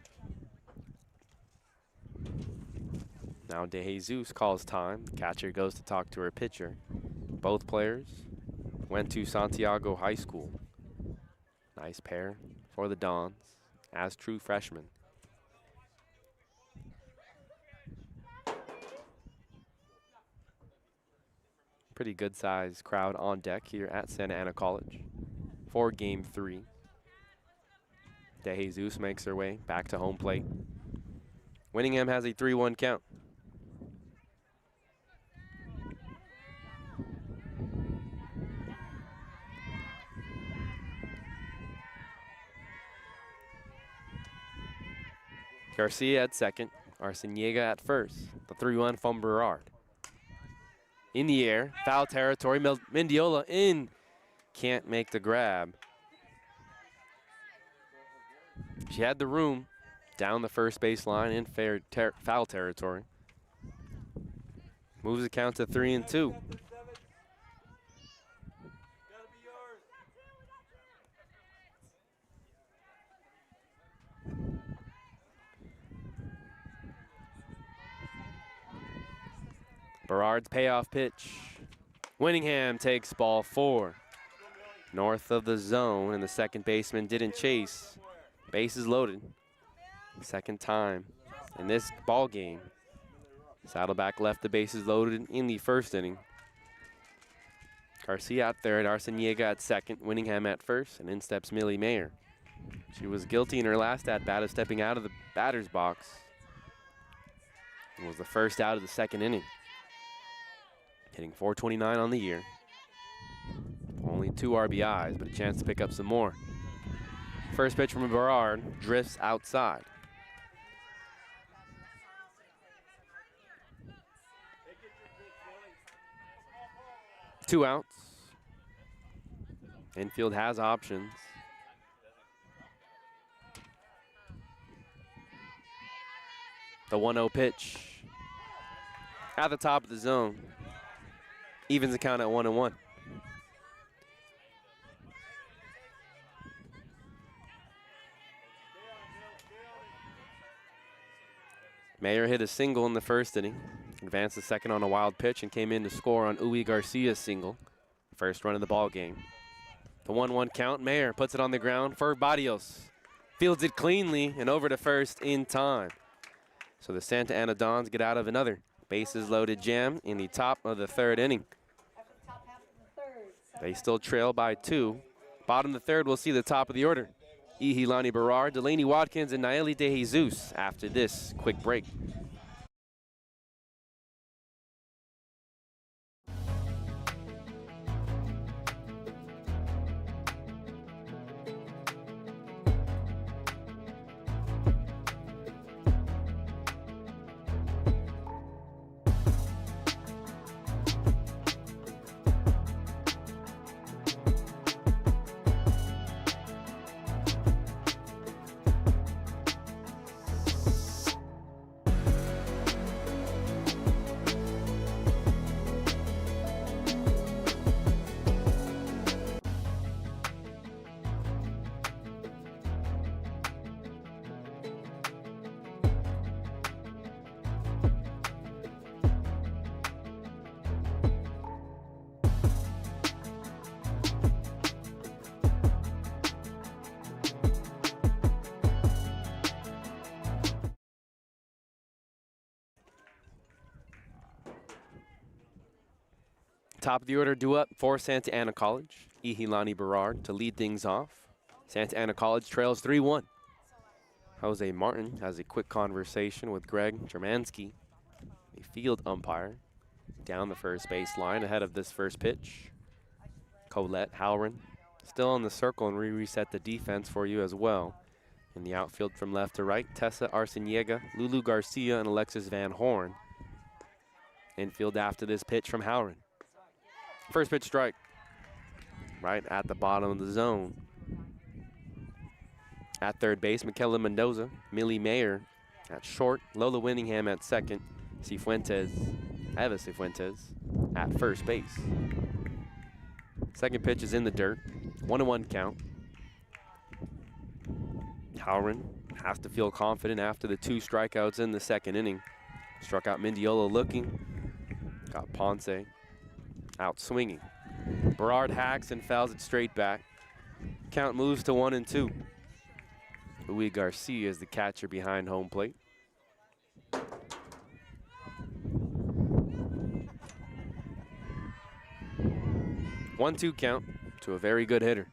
Now De Jesus calls time. The catcher goes to talk to her pitcher. Both players went to Santiago High School. Nice pair for the Dons as true freshmen. Pretty good sized crowd on deck here at Santa Ana College for Game 3. De Jesus makes her way back to home plate. Winningham has a 3-1 count. Garcia at 2nd, Arciniega at 1st. The 3-1 from Berard. In the air, foul territory, Mendiola in, can't make the grab. She had the room down the first baseline in foul territory. Moves the count to 3-2. Berard's payoff pitch. Winningham takes ball 4. North of the zone, and the second baseman didn't chase. Bases loaded. Second time in this ball game. Saddleback left the bases loaded in the first inning. Garcia at third, Arciniega at second, Winningham at first, and in steps Millie Mayer. She was guilty in her last at-bat of stepping out of the batter's box. It was the first out of the second inning. Hitting .429 on the year. Only 2 RBIs, but a chance to pick up some more. First pitch from Berard drifts outside. Two outs. Infield has options. The 1-0 pitch. At the top of the zone. Evens the count at 1-1. Mayer hit a single in the first inning. Advanced the second on a wild pitch and came in to score on Uwe Garcia's single. First run of the ball game. The 1-1 count. Mayer puts it on the ground for Barrios. Fields it cleanly and over to first in time. So the Santa Ana Dons get out of another bases loaded jam in the top of the third inning. They still trail by 2. Bottom of the third, we'll see the top of the order. Ihilani Berard, Delaney Watkins, and Nayeli De Jesus after this quick break. Top of the order due up for Santa Ana College. Ihilani Berard to lead things off. Santa Ana College trails 3-1. Jose Martin has a quick conversation with Greg Jermansky, a field umpire, down the first base line ahead of this first pitch. Colette Halloran still on the circle, and we reset the defense for you as well. In the outfield from left to right, Tessa Arciniega, Lulu Garcia, and Alexis Van Horn. Infield after this pitch from Halloran. First pitch strike, right at the bottom of the zone. At third base, Michaela Mendoza, Millie Mayer at short, Lola Winningham at second, Eva Cifuentes at first base. Second pitch is in the dirt, 1-1 count. Halloran has to feel confident after the 2 strikeouts in the second inning. Struck out Mendiola looking, got Ponce out swinging. Berard hacks and fouls it straight back. Count moves to 1-2. Uwe Garcia is the catcher behind home plate. One-two count to a very good hitter.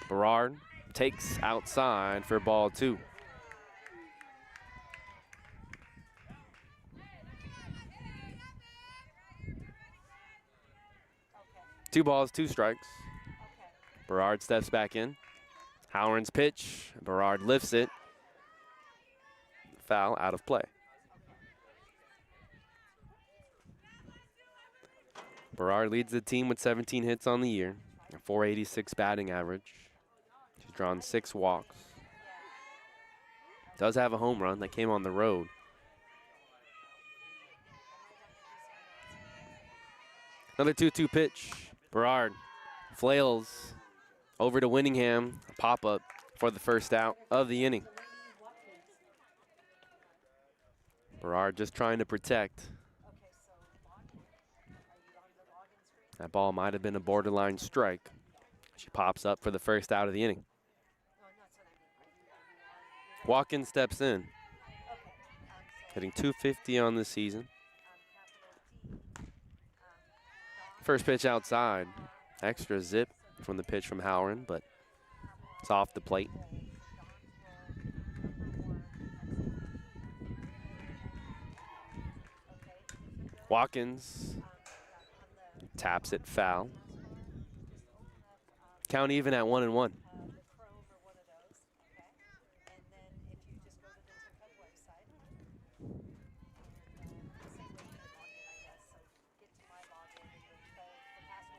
Berard takes outside for ball 2. Two balls, 2 strikes. Berard steps back in. Halloran's pitch. Berard lifts it. Foul, out of play. Berard leads the team with 17 hits on the year, a .486 batting average. She's drawn 6 walks. Does have a home run that came on the road. Another 2-2 pitch. Berard flails over to Winningham, a pop-up for the first out of the inning. Berard just trying to protect. That ball might have been a borderline strike. She pops up for the first out of the inning. Watkins steps in, hitting .250 on the season. First pitch outside. Extra zip from the pitch from Howren, but it's off the plate. Watkins taps it foul. Count even at 1-1.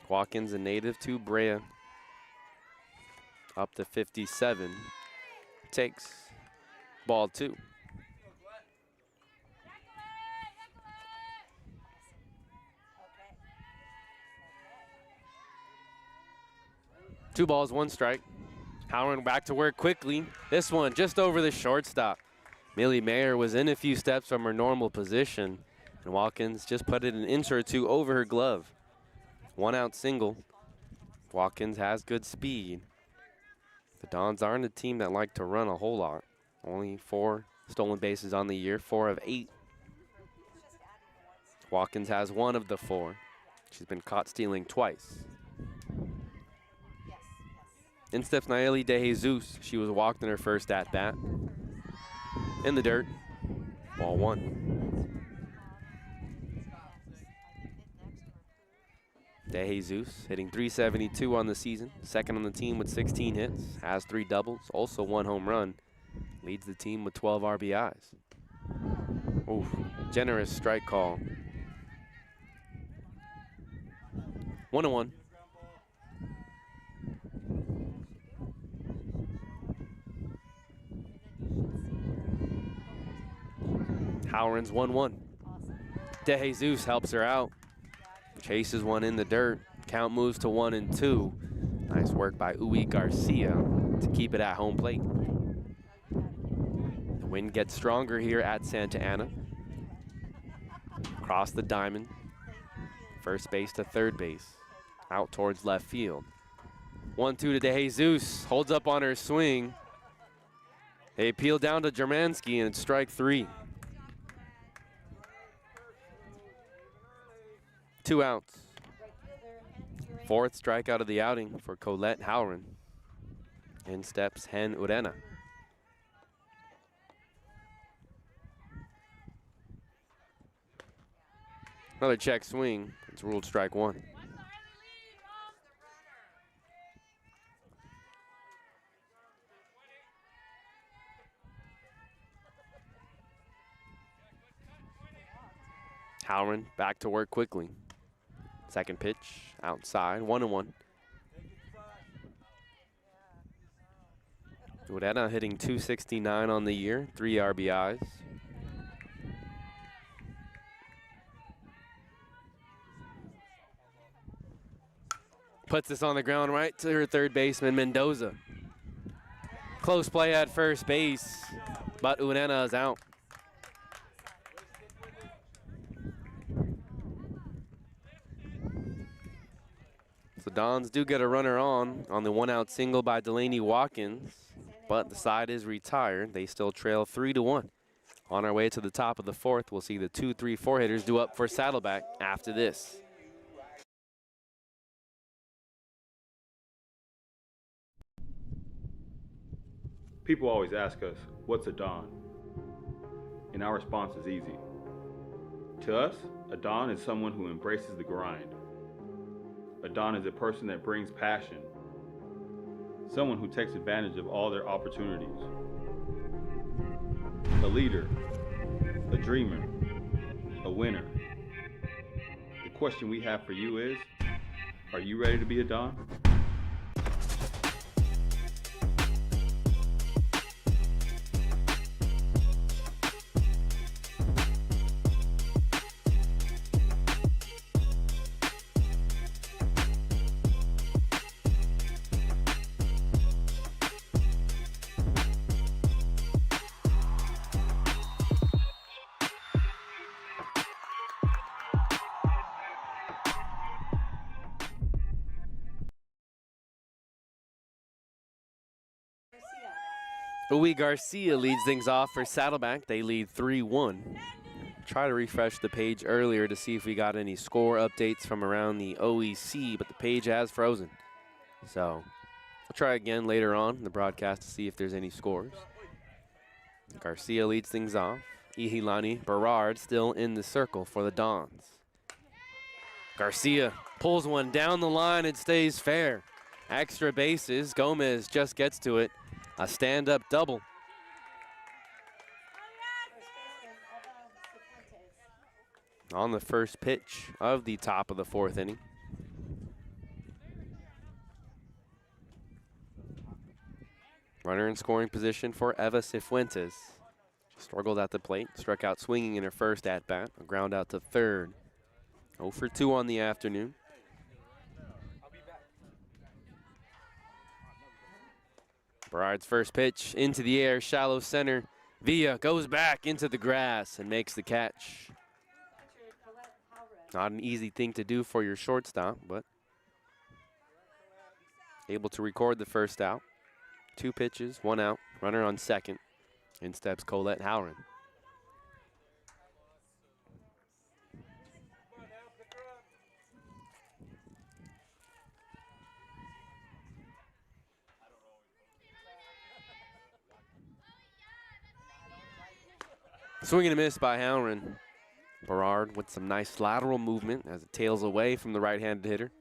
Watkins, a native to Brea, up to 57, takes ball 2. Two balls, one strike. Howren back to work quickly. This one just over the shortstop. Millie Mayer was in a few steps from her normal position, and Watkins just put it an inch or two over her glove. 1 out single. Watkins has good speed. The Dons aren't a team that like to run a whole lot. Only 4 stolen bases on the year, 4 of 8. Watkins has 1 of the 4. She's been caught stealing twice. In steps Nayeli De Jesus. She was walked in her first at-bat. In the dirt, ball 1. De Jesus hitting .372 on the season. Second on the team with 16 hits. Has 3 doubles, also 1 home run. Leads the team with 12 RBIs. Oof, generous strike call. 1-1. Howren's 1-1. De Jesus helps her out. Chases one in the dirt. Count moves to 1-2. Nice work by Uwe Garcia to keep it at home plate. The wind gets stronger here at Santa Ana. Across the diamond. First base to third base. Out towards left field. 1-2 to De Jesus. Holds up on her swing. They peel down to Jermanski, and it's strike 3. 2 outs. 4th strikeout of the outing for Colette Howren. In steps Hen Urena. Another check swing. It's ruled strike 1. Howren back to work quickly. Second pitch outside, 1-1. Urena hitting .269 on the year, 3 RBIs. Puts this on the ground right to her third baseman, Mendoza. Close play at first base, but Urena is out. So Dons do get a runner on the 1-out single by Delaney Watkins, but the side is retired. They still trail 3-1. On our way to the top of the 4th, we'll see the 2, 3, 4 hitters due up for Saddleback after this. People always ask us, what's a Don? And our response is easy. To us, a Don is someone who embraces the grind. A Don is a person that brings passion. Someone who takes advantage of all their opportunities. A leader, a dreamer, a winner. The question we have for you is, are you ready to be a Don? Uwe Garcia leads things off for Saddleback. They lead 3-1. Try to refresh the page earlier to see if we got any score updates from around the OEC, but the page has frozen. So we'll try again later on in the broadcast to see if there's any scores. Garcia leads things off. Ihilani Berard still in the circle for the Dons. Garcia pulls one down the line and stays fair. Extra bases. Gomez just gets to it. A stand-up double. On the first pitch of the top of the fourth inning. Runner in scoring position for Eva Cifuentes. Struggled at the plate, struck out swinging in her first at-bat. A ground out to third. 0 for 2 on the afternoon. Berard's first pitch into the air, shallow center. Villa goes back into the grass and makes the catch. Not an easy thing to do for your shortstop, but able to record the first out. 2 pitches, 1 out, runner on second. In steps Colette Howren. Swing and a miss by Howren. Berard with some nice lateral movement as it tails away from the right-handed hitter.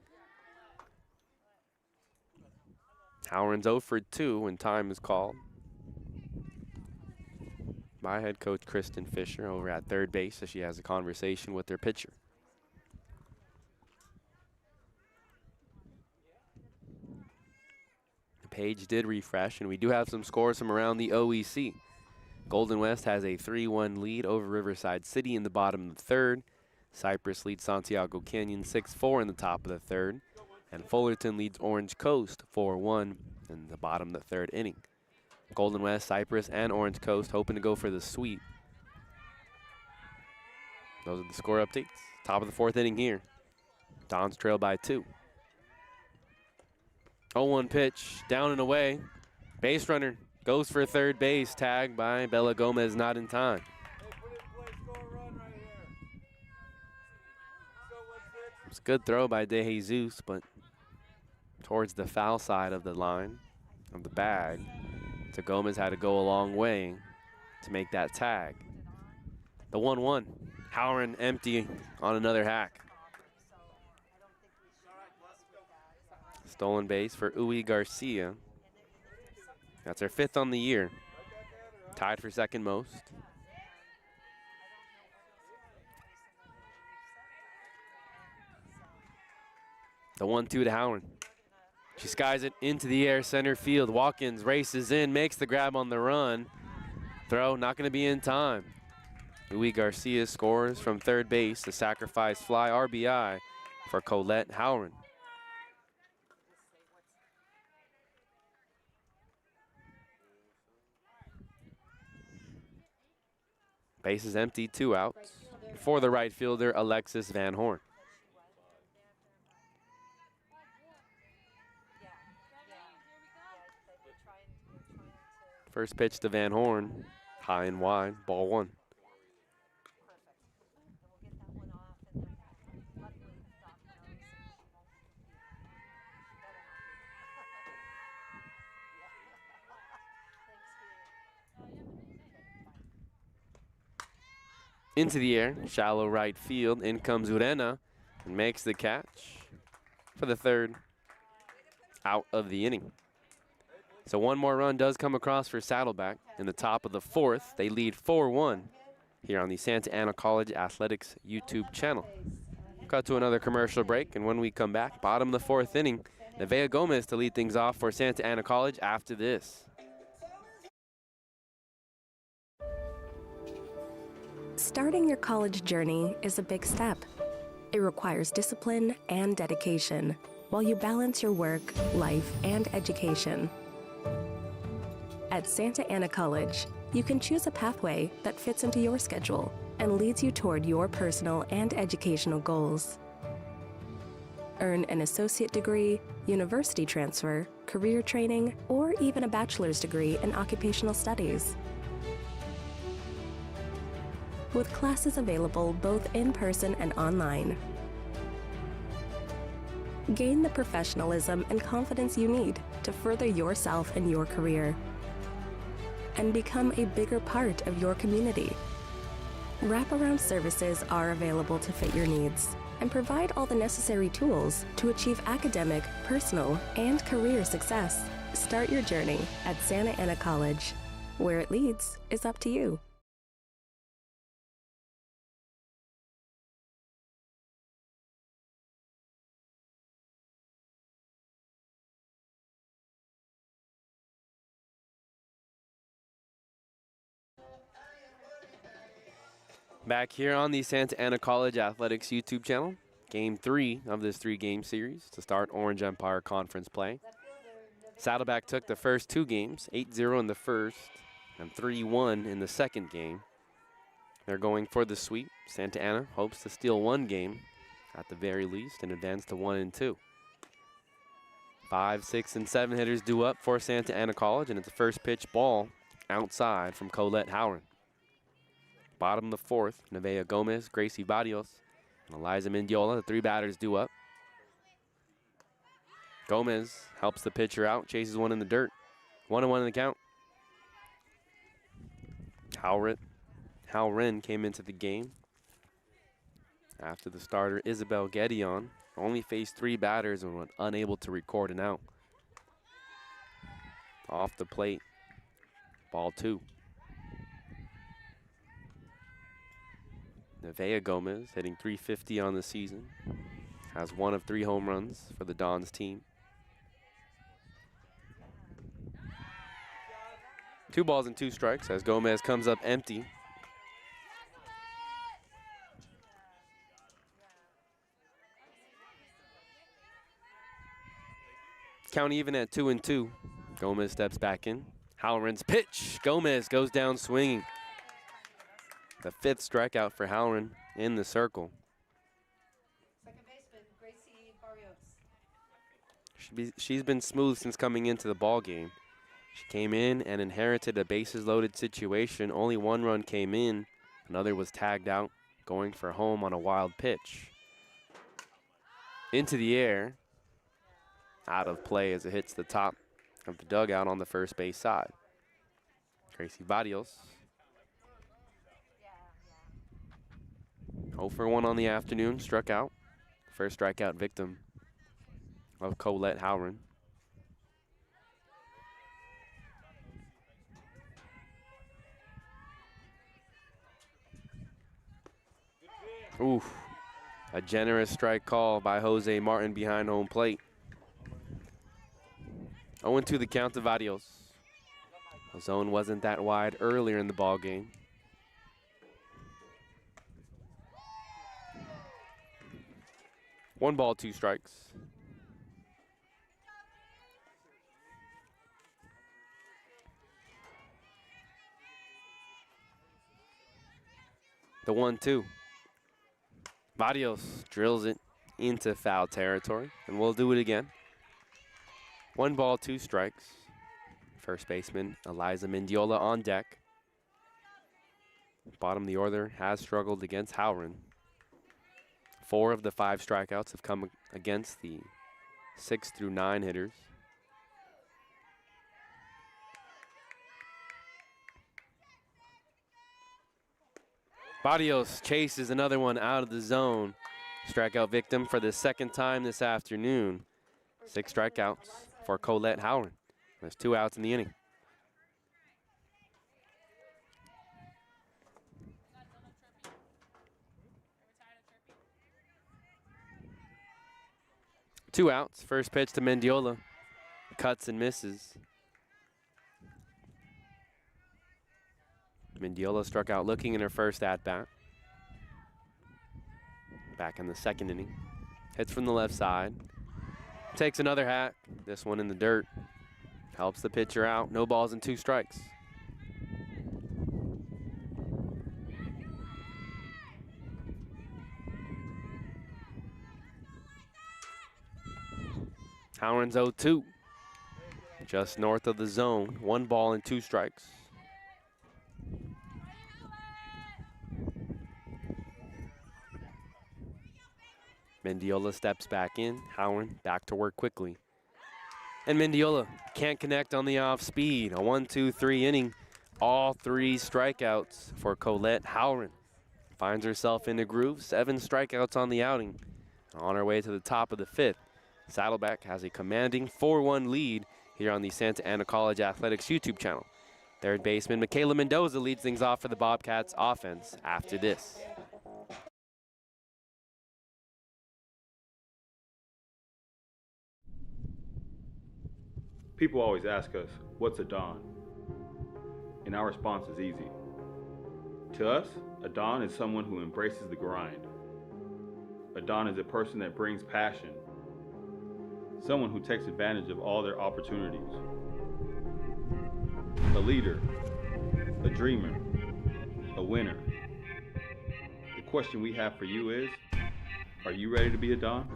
Howren's 0 for 2 when time is called by head coach Kristen Fisher over at third base as she has a conversation with their pitcher. The page did refresh, and we do have some scores from around the OEC. Golden West has a 3-1 lead over Riverside City in the bottom of the third. Cypress leads Santiago Canyon 6-4 in the top of the third. And Fullerton leads Orange Coast 4-1 in the bottom of the third inning. Golden West, Cypress, and Orange Coast hoping to go for the sweep. Those are the score updates. Top of the fourth inning here. Dons trail by 2. 0-1 pitch, down and away. Base runner goes for third base, tagged by Bella Gomez, not in time. It's a good throw by De Jesus, but towards the foul side of the line of the bag. So Gomez had to go a long way to make that tag. The 1-1. Howren empty on another hack. Stolen base for Uwe Garcia. That's her 5th on the year. Tied for second most. The 1-2 to Howren. She skies it into the air, center field. Watkins races in, makes the grab on the run. Throw not going to be in time. Uwe Garcia scores from third base, the sacrifice fly RBI for Colette Howren. Base is empty, 2 outs for the right fielder, Alexis Van Horn. First pitch to Van Horn, high and wide, ball 1. Into the air, shallow right field. In comes Urena and makes the catch for the 3rd out of the inning. So 1 more run does come across for Saddleback in the top of the 4th. They lead 4-1 here on the Santa Ana College Athletics YouTube channel. Cut to another commercial break, and when we come back, bottom of the 4th inning, Nevaeh Gomez to lead things off for Santa Ana College after this. Starting your college journey is a big step. It requires discipline and dedication while you balance your work, life, and education. At Santa Ana College, you can choose a pathway that fits into your schedule and leads you toward your personal and educational goals. earn an associate degree, university transfer, career training, or even a bachelor's degree in occupational studies. With classes available both in person and online. Gain the professionalism and confidence you need to further yourself and your career, and become a bigger part of your community. Wraparound services are available to fit your needs and provide all the necessary tools to achieve academic, personal, and career success. Start your journey at Santa Ana College. Where it leads is up to you. Back here on the Santa Ana College Athletics YouTube channel, Game 3 of this 3-game series to start Orange Empire Conference play. Saddleback took the first 2 games, 8-0 in the first and 3-1 in the second game. They're going for the sweep. Santa Ana hopes to steal 1 game at the very least and advance to 1 and 2. 5, 6, and 7 hitters due up for Santa Ana College, and it's a first pitch ball outside from Colette Howard. Bottom of the 4th, Nevaeh Gomez, Gracie Barrios, and Eliza Mendiola, the 3 batters due up. Gomez helps the pitcher out, chases one in the dirt. 1-1 in the count. Howren came into the game after the starter Isabel Gedeon only faced 3 batters and was unable to record an out. Off the plate, ball 2. Nevaeh Gomez hitting .350 on the season. Has 1 of 3 home runs for the Dons team. 2 balls and 2 strikes as Gomez comes up empty. Count even at 2-2. Gomez steps back in. Halloran's pitch. Gomez goes down swinging. The 5th strikeout for Halloran in the circle. Second baseman, Gracie Barrios. She's been smooth since coming into the ball game. She came in and inherited a bases loaded situation. Only 1 run came in. Another was tagged out, going for home on a wild pitch. Into the air. Out of play as it hits the top of the dugout on the first base side. Gracie Barrios. 0 for 1 on the afternoon, struck out. First strikeout victim of Colette Howren. Oof, a generous strike call by Jose Martin behind home plate. 0-2 the count to Barrios. The zone wasn't that wide earlier in the ball game. One ball, 2 strikes. The 1-2. Barrios drills it into foul territory, and we'll do it again. 1 ball, 2 strikes. First baseman Eliza Mendiola on deck. Bottom of the order has struggled against Howren. 4 of the 5 strikeouts have come against the 6 through 9 hitters. Barrios chases another one out of the zone. Strikeout victim for the 2nd time this afternoon. 6 strikeouts for Colette Howren. There's 2 outs in the inning. Two outs. First pitch to Mendiola. Cuts and misses. Mendiola struck out looking in her first at-bat. Back in the 2nd inning. Hits from the left side. Takes another hack. This one in the dirt. Helps the pitcher out. No balls and 2 strikes. Howren's 0-2. Just north of the zone. 1 ball and 2 strikes. Mendiola steps back in. Howren back to work quickly. And Mendiola can't connect on the off speed. A 1-2-3 inning. All 3 strikeouts for Colette Howren. Finds herself in the groove. 7 strikeouts on the outing. On her way to the top of the 5th. Saddleback has a commanding 4-1 lead here on the Santa Ana College Athletics YouTube channel. Third baseman Michaela Mendoza leads things off for the Bobcats offense after this. People always ask us, what's a Don? And our response is easy. To us, a Don is someone who embraces the grind. A Don is a person that brings passion. Someone who takes advantage of all their opportunities. A leader, a dreamer, a winner. The question we have for you is, are you ready to be a Don?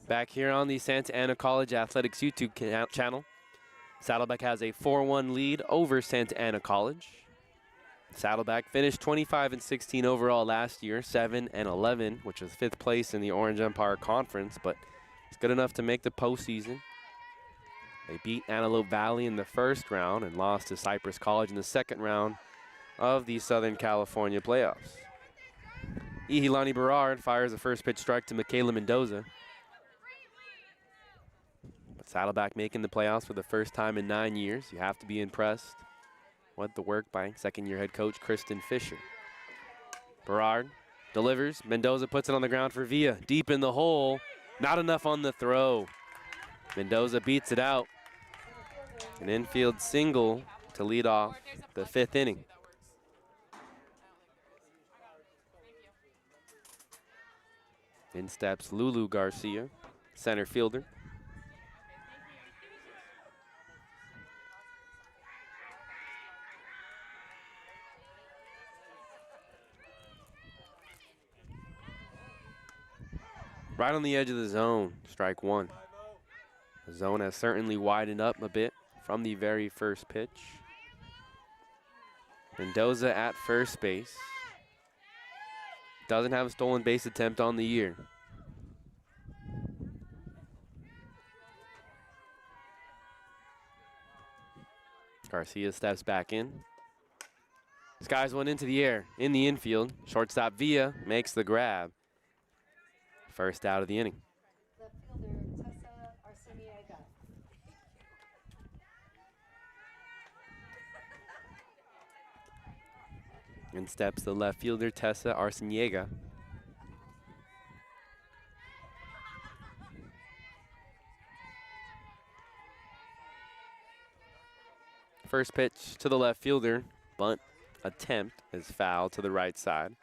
Back here on the Santa Ana College Athletics YouTube channel, Saddleback has a 4-1 lead over Santa Ana College. Saddleback finished 25-16 overall last year, 7-11, which was 5th place in the Orange Empire Conference, but it's good enough to make the postseason. They beat Antelope Valley in the first round and lost to Cypress College in the second round of the Southern California playoffs. Ihilani Berard fires a first pitch strike to Michaela Mendoza. But Saddleback making the playoffs for the first time in 9 years. You have to be impressed with the work by second-year head coach Kristen Fisher. Berard delivers. Mendoza puts it on the ground for Villa. Deep in the hole. Not enough on the throw. Mendoza beats it out. An infield single to lead off the 5th inning. In steps Lulu Garcia, center fielder. Right on the edge of the zone, strike 1. The zone has certainly widened up a bit from the very first pitch. Mendoza at first base. Doesn't have a stolen base attempt on the year. Garcia steps back in. Skies one into the air, in the infield. Shortstop Villa makes the grab. First out of the inning. Left fielder Tessa Arciniega. In steps the left fielder Tessa Arciniega. First pitch to the left fielder. Bunt attempt is foul to the right side.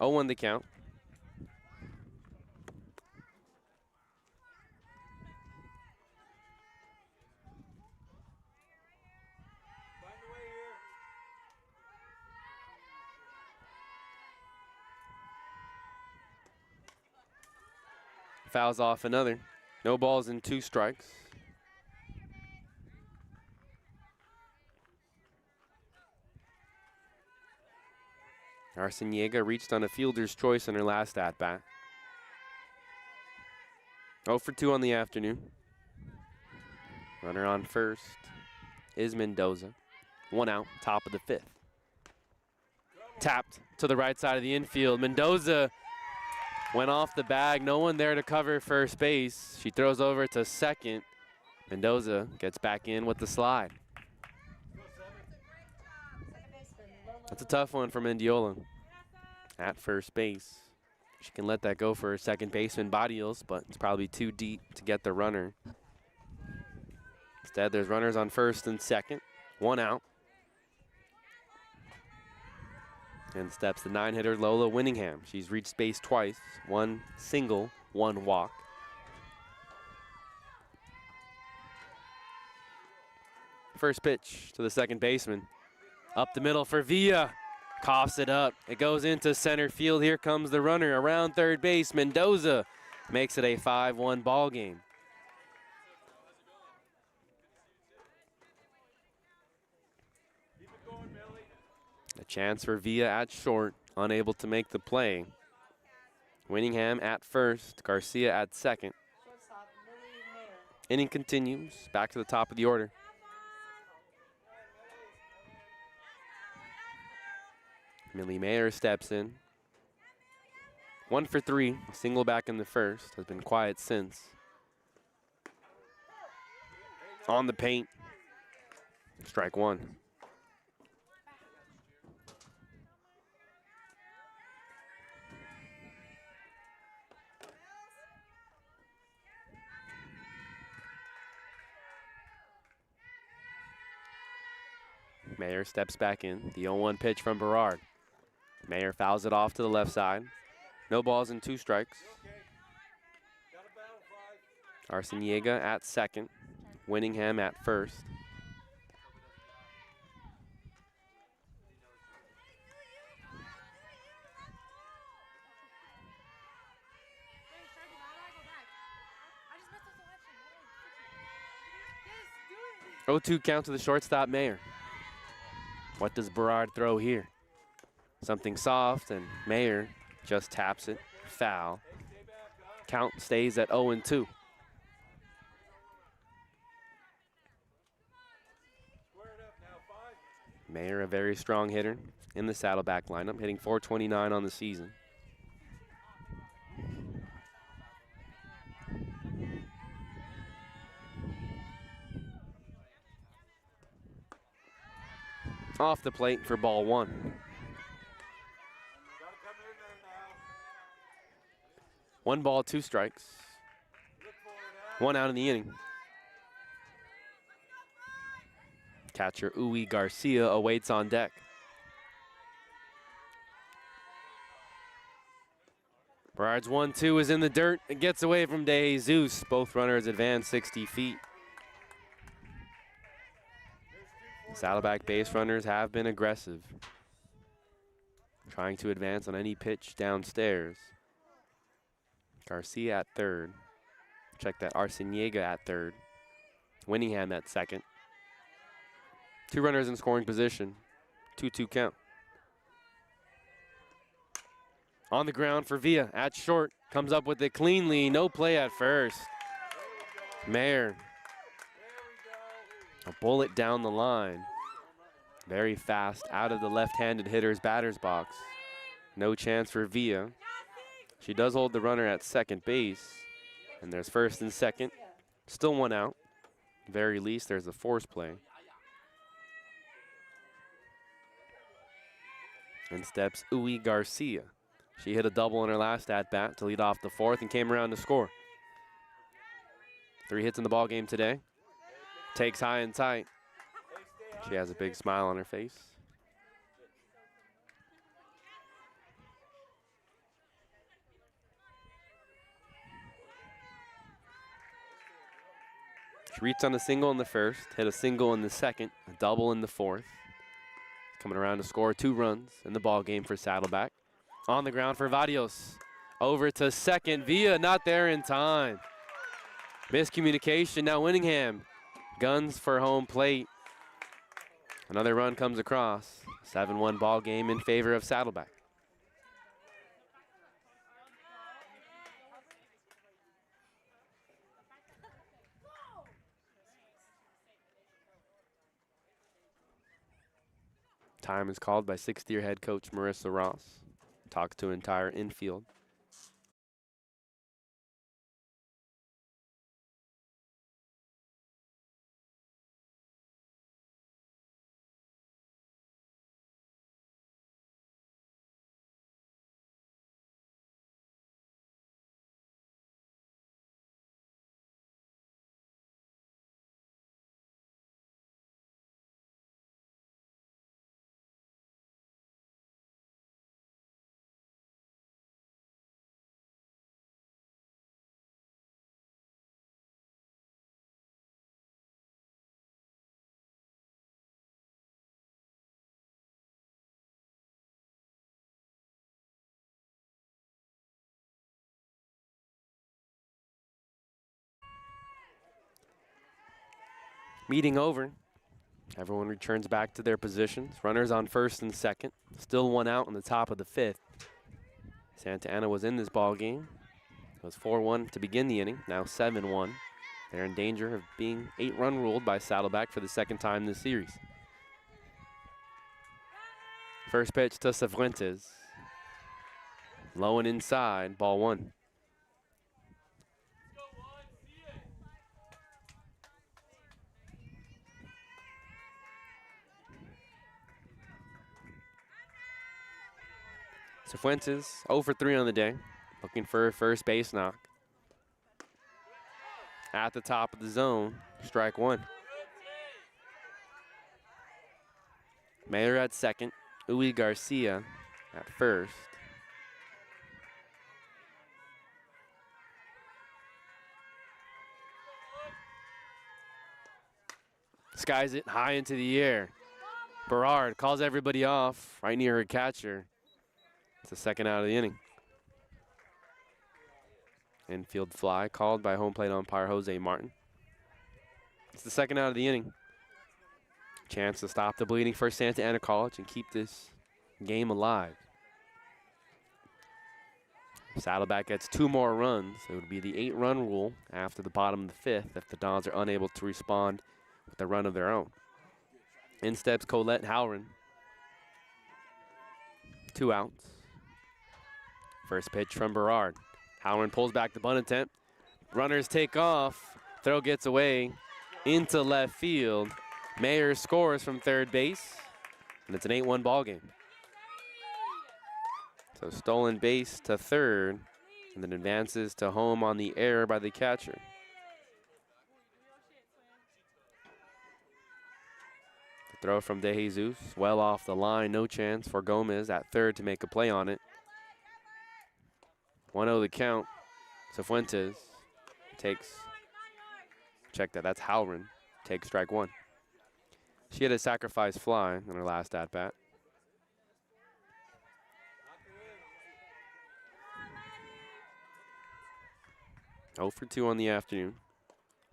0-1 the count. Fouls off another. No balls and 2 strikes. Arciniega reached on a fielder's choice in her last at-bat. 0 for 2 on the afternoon. Runner on first is Mendoza. 1 out, top of the 5th. Tapped to the right side of the infield. Mendoza went off the bag. No one there to cover first base. She throws over to second. Mendoza gets back in with the slide. That's a tough one for Mendiola at first base. She can let that go for her second baseman, Barrios, but it's probably too deep to get the runner. Instead, there's runners on first and second. 1 out. And steps the 9-hitter Lola Winningham. She's reached base twice. 1 single, 1 walk. First pitch to the second baseman. Up the middle for Villa. Coughs it up. It goes into center field. Here comes the runner around third base. Mendoza makes it a 5-1 ball game. A chance for Villa at short, unable to make the play. Winningham at first, Garcia at second. Inning continues, back to the top of the order. Millie Mayer steps in. 1 for 3, a single back in the first, has been quiet since. On the paint, strike 1. Mayer steps back in. The 0-1 pitch from Berard. Mayer fouls it off to the left side. No balls and 2 strikes. Arciniega at second. Winningham at first. Oh, 2 count to the shortstop, Mayer. What does Berard throw here? Something soft, and Mayer just taps it. Foul. Count stays at 0-2. Mayer, a very strong hitter in the Saddleback lineup, hitting .429 on the season. Off the plate for ball 1. 1 ball, 2 strikes. 1 out in the inning. Catcher Uwe Garcia awaits on deck. Berard's 1-2 is in the dirt. It gets away from De Jesus. Both runners advance 60 feet. Saddleback base runners have been aggressive, trying to advance on any pitch downstairs. Garcia at third. Check that. Arciniega at third. Winningham at second. 2 runners in scoring position. 2-2 count. On the ground for Villa at short. Comes up with it cleanly. No play at first. Mayer. A bullet down the line. Very fast out of the left-handed hitter's batter's box. No chance for Villa. She does hold the runner at second base. And there's first and second. Still 1 out. Very least, there's a force play. And steps Uwe Garcia. She hit a double in her last at-bat to lead off the 4th and came around to score. 3 hits in the ball game today. Takes high and tight. She has a big smile on her face. She reached on a single in the first, hit a single in the second, a double in the 4th. Coming around to score 2 runs in the ball game for Saddleback. On the ground for Barrios. Over to second. Villa not there in time. Miscommunication. Now Winningham guns for home plate. Another run comes across. 7-1 ball game in favor of Saddleback. Time is called by 6th-year head coach Marissa Ross. Talks to entire infield. Meeting over. Everyone returns back to their positions. Runners on first and second. Still one out in the top of the fifth. Santa Ana was in this ball game. It was 4-1 to begin the inning, now 7-1. They're in danger of being 8-run ruled by Saddleback for the second time this series. First pitch to Cifuentes. Low and inside, ball one. Cifuentes 0 for 3 on the day, looking for a first base knock. At the top of the zone, strike one. Mayer at second, Uy Garcia at first. Skies it high into the air. Berard calls everybody off right near her catcher. It's the second out of the inning. Infield fly called by home plate umpire Jose Martin. It's the second out of the inning. Chance to stop the bleeding for Santa Ana College and keep this game alive. Saddleback gets 2 more runs. It would be the 8-run rule after the bottom of the fifth if the Dons are unable to respond with a run of their own. In steps Colette Halloran. 2 outs. First pitch from Berard. Halloran pulls back the bunt attempt. Runners take off. Throw gets away into left field. Mayer scores from third base, and it's an 8-1 ball game. So stolen base to third, and then advances to home on the error by the catcher. The throw from De Jesus, well off the line, no chance for Gomez at third to make a play on it. 1-0 the count. Cifuentes takes, check that, that's Halloran, takes strike one. She had a sacrifice fly in her last at-bat. Oh for 2 on the afternoon.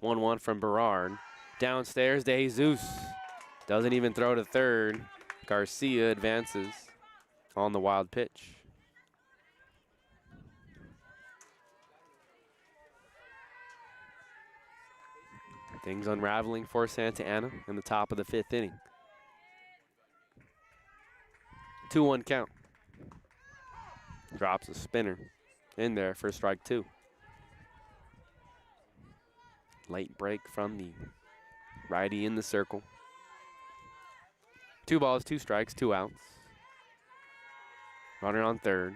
1-1 from Berard. Downstairs, De Jesus doesn't even throw to third. Garcia advances on the wild pitch. Things unraveling for Santa Ana in the top of the fifth inning. 2-1 count. Drops a spinner in there for strike two. Late break from the righty in the circle. 2 balls, 2 strikes, 2 outs. Runner on third.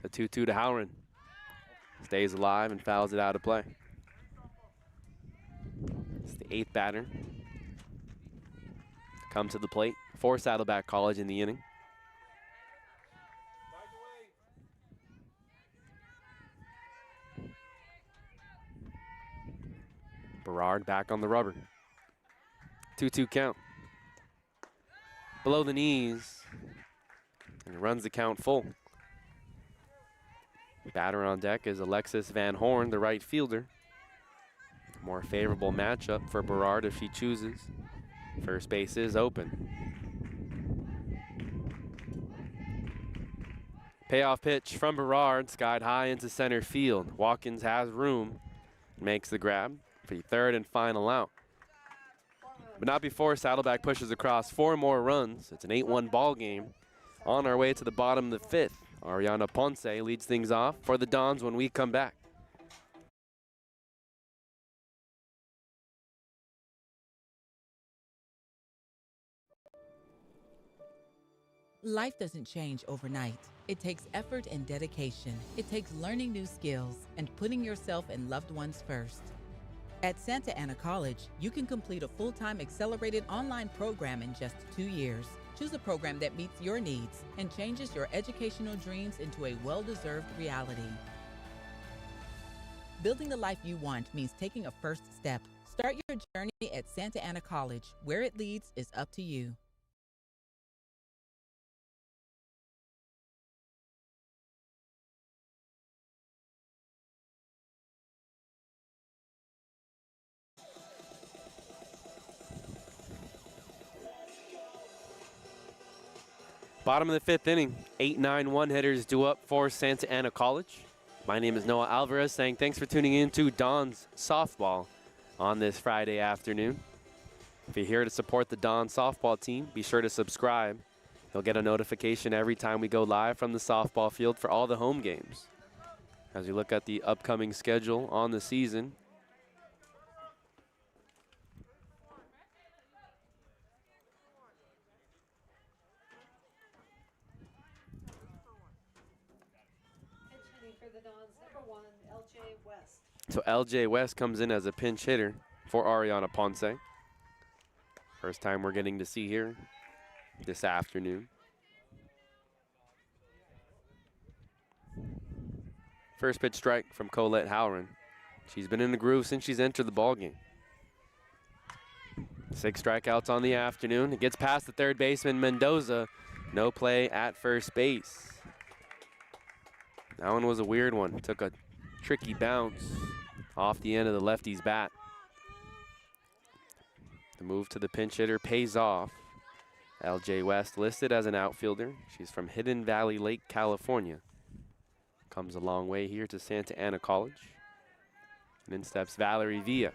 The 2-2 to Halloran. Stays alive and fouls it out of play. It's the 8th batter. Come to the plate for Saddleback College in the inning. Berard back on the rubber. 2-2 count. Below the knees. And he runs the count full. Batter on deck is Alexis Van Horn, the right fielder. More favorable matchup for Berard if she chooses. First base is open. Payoff pitch from Berard, skied high into center field. Watkins has room, makes the grab for the third and final out. But not before Saddleback pushes across 4 more runs. It's an 8-1 ball game. On our way to the bottom of the fifth. Ariana Ponce leads things off for the Dons when we come back. Life doesn't change overnight. It takes effort and dedication. It takes learning new skills and putting yourself and loved ones first. At Santa Ana College, you can complete a full-time accelerated online program in just 2 years. Choose a program that meets your needs and changes your educational dreams into a well-deserved reality. Building the life you want means taking a first step. Start your journey at Santa Ana College. Where it leads is up to you. Bottom of the fifth inning, 8-9 one-hitters due up for Santa Ana College. My name is Noah Alvarez saying thanks for tuning in to Don's Softball on this Friday afternoon. If you're here to support the Don softball team, be sure to subscribe. You'll get a notification every time we go live from the softball field for all the home games. As you look at the upcoming schedule on the season, Pitch hitting for the Dons, number 1, LJ West. so LJ West comes in as a pinch hitter for Ariana Ponce. First time we're getting to see here this afternoon. First pitch strike from Colette Howren. She's been in the groove since she's entered the ballgame. 6 strikeouts on the afternoon. It gets past the third baseman, Mendoza. No play at first base. That one was a weird one. Took a tricky bounce off the end of the lefty's bat. The move to the pinch hitter pays off. LJ West listed as an outfielder. She's from Hidden Valley Lake, California. Comes a long way here to Santa Ana College. And in steps Valerie Villa.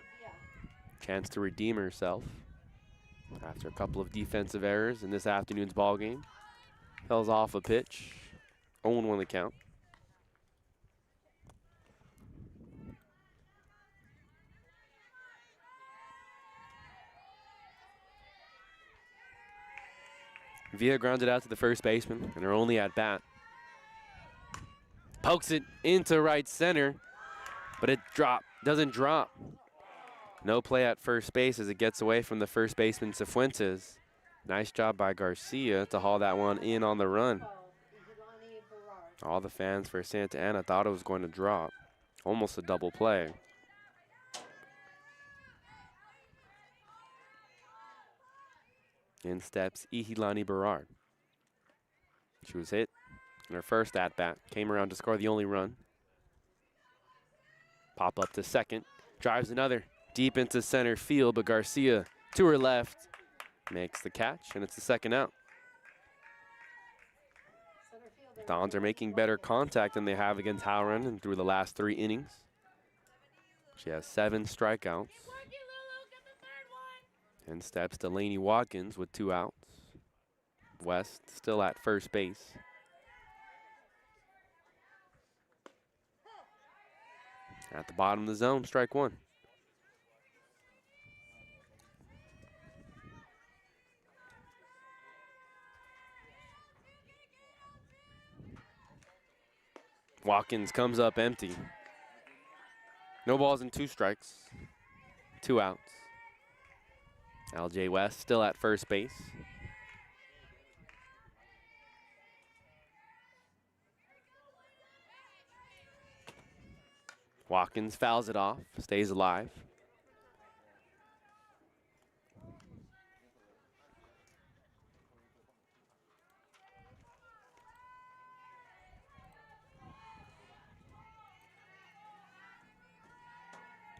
Chance to redeem herself after a couple of defensive errors in this afternoon's ball game. Fells off a pitch. 0-1 the count. Villa grounded out to the first baseman and her only at bat. Pokes it into right center, but it doesn't drop. No play at first base as it gets away from the first baseman, Cifuentes. Nice job by Garcia to haul that one in on the run. All the fans for Santa Ana thought it was going to drop. Almost a double play. In steps Ihilani Berard. She was hit in her first at-bat. Came around to score the only run. Pop up to second. Drives another deep into center field, but Garcia to her left makes the catch, and it's the second out. Dons are making better contact than they have against Howren and through the last 3 innings. She has 7 strikeouts. In steps Delaney Watkins with 2 outs. West still at first base. At the bottom of the zone, strike 1. Watkins comes up empty. No balls and 2 strikes. 2 outs. LJ West still at first base. Watkins fouls it off, stays alive.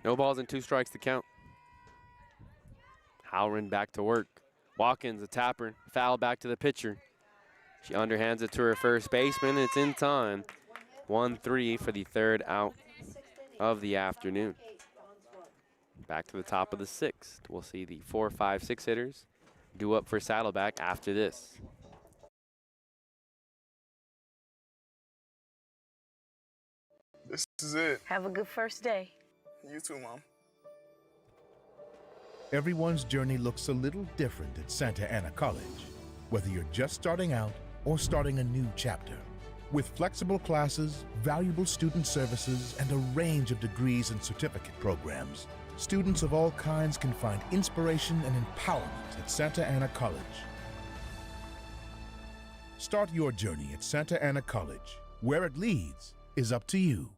No balls and 2 strikes to count. Howren back to work. Watkins, a tapper, foul back to the pitcher. She underhands it to her first baseman. It's in time. 1-3 for the 3rd out of the afternoon. Back to the top of the 6th. We'll see the 4, 5, 6 hitters due up for Saddleback after this. This is it. Have a good first day. You too, Mom. Everyone's journey looks a little different at Santa Ana College, whether you're just starting out or starting a new chapter. With flexible classes, valuable student services, and a range of degrees and certificate programs, students of all kinds can find inspiration and empowerment at Santa Ana College. Start your journey at Santa Ana College. Where it leads is up to you.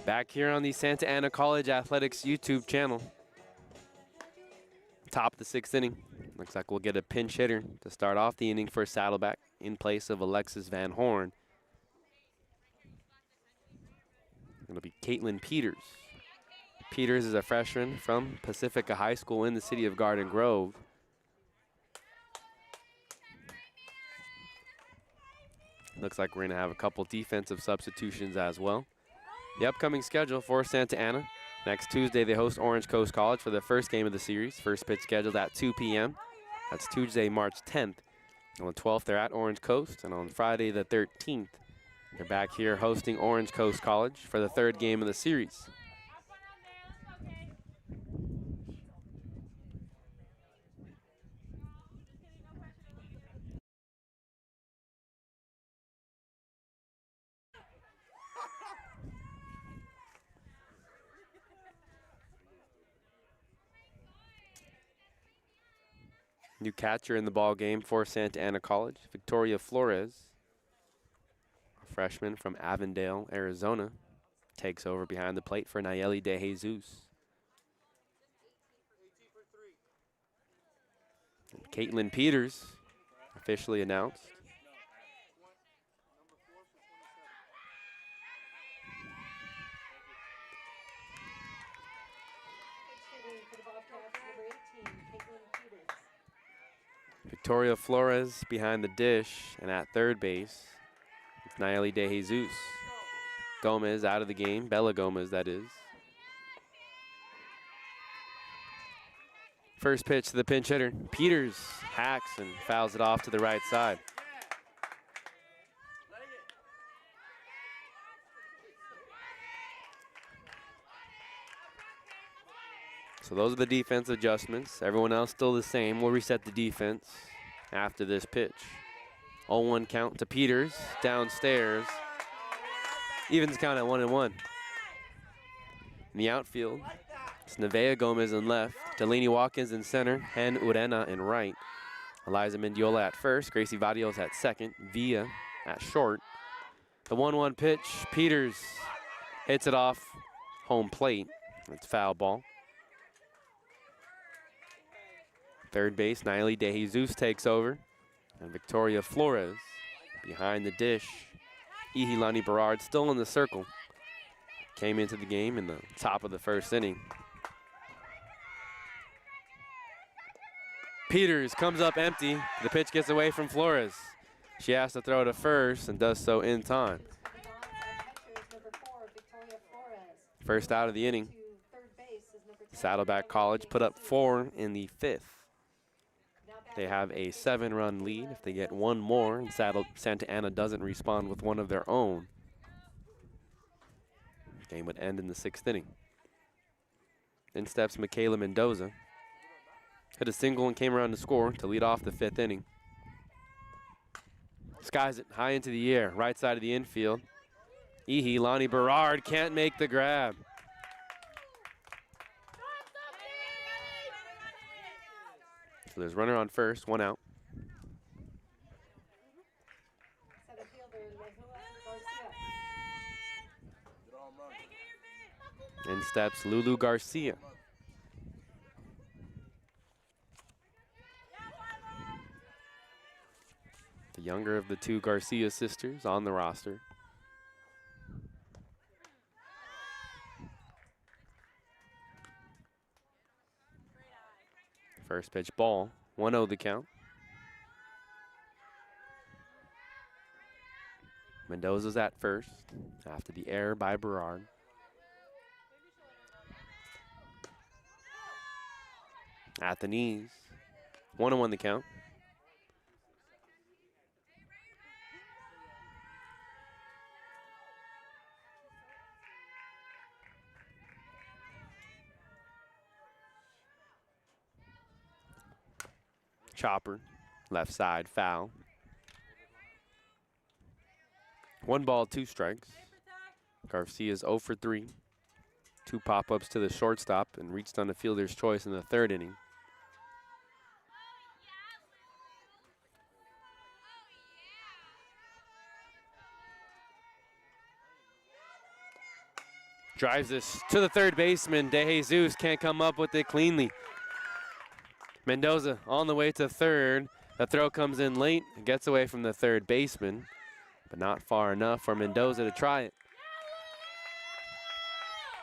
Back here on the Santa Ana College Athletics YouTube channel. Top of the 6th inning. Looks like we'll get a pinch hitter to start off the inning for Saddleback in place of Alexis Van Horn. It'll be Caitlin Peters. Peters is a freshman from Pacifica High School in the city of Garden Grove. Looks like we're going to have a couple defensive substitutions as well. The upcoming schedule for Santa Ana. Next Tuesday, they host Orange Coast College for the first game of the series. First pitch scheduled at 2 p.m. That's Tuesday, March 10th. On the 12th, they're at Orange Coast. And on Friday, the 13th, they're back here hosting Orange Coast College for the third game of the series. New catcher in the ball game for Santa Ana College, Victoria Flores, a freshman from Avondale, Arizona, takes over behind the plate for Nayeli De Jesus. And Caitlin Peters, officially announced. Victoria Flores behind the dish, and at third base, it's Nayeli De Jesus. Gomez out of the game, Bella Gomez, that is. First pitch to the pinch hitter. Peters hacks and fouls it off to the right side. So those are the defense adjustments. Everyone else still the same. We'll reset the defense after this pitch. 0-1 count to Peters, downstairs. Evens count at 1-1. In the outfield, it's Nevaeh Gomez in left, Delaney Watkins in center, Hen Urena in right. Eliza Mendiola at first, Gracie Vadios at second, Villa at short. The 1-1 pitch, Peters hits it off home plate. It's foul ball. Third base, Nayeli De Jesus takes over. And Victoria Flores behind the dish. Ihilani Berard still in the circle. Came into the game in the top of the first inning. Peters comes up empty. The pitch gets away from Flores. She has to throw to first and does so in time. First out of the inning. Saddleback College put up 4 in the 5th. They have a 7-run lead. If they get one more and Santa Ana doesn't respond with one of their own, the game would end in the 6th inning. In steps Michaela Mendoza. Hit a single and came around to score to lead off the 5th inning. Skies it high into the air, right side of the infield. Ihilani Berard can't make the grab. So there's runner on first, 1 out. In steps Lulu Garcia. The younger of the 2 Garcia sisters on the roster. First pitch ball, 1-0 the count. Mendoza's at first after the error by Berard. At the knees, 1-1 the count. Chopper, left side, foul. 1 ball, 2 strikes. Garcia's 0 for 3. 2 pop-ups to the shortstop and reached on the fielder's choice in the 3rd inning. Drives this to the third baseman. De Jesus can't come up with it cleanly. Mendoza on the way to third. The throw comes in late and gets away from the third baseman, but not far enough for Mendoza to try it.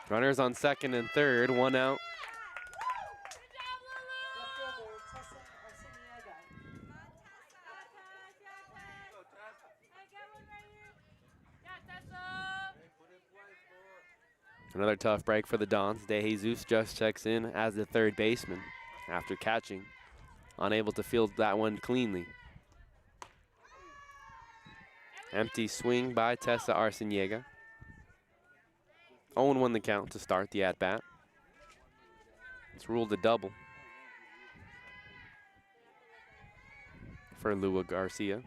Runners on second and third, 1 out. Another tough break for the Dons. De Jesus just checks in as the third baseman after catching. Unable to field that one cleanly. Empty swing by Tessa Arciniega. 0-1 the count to start the at-bat. It's ruled a double for Lua Garcia.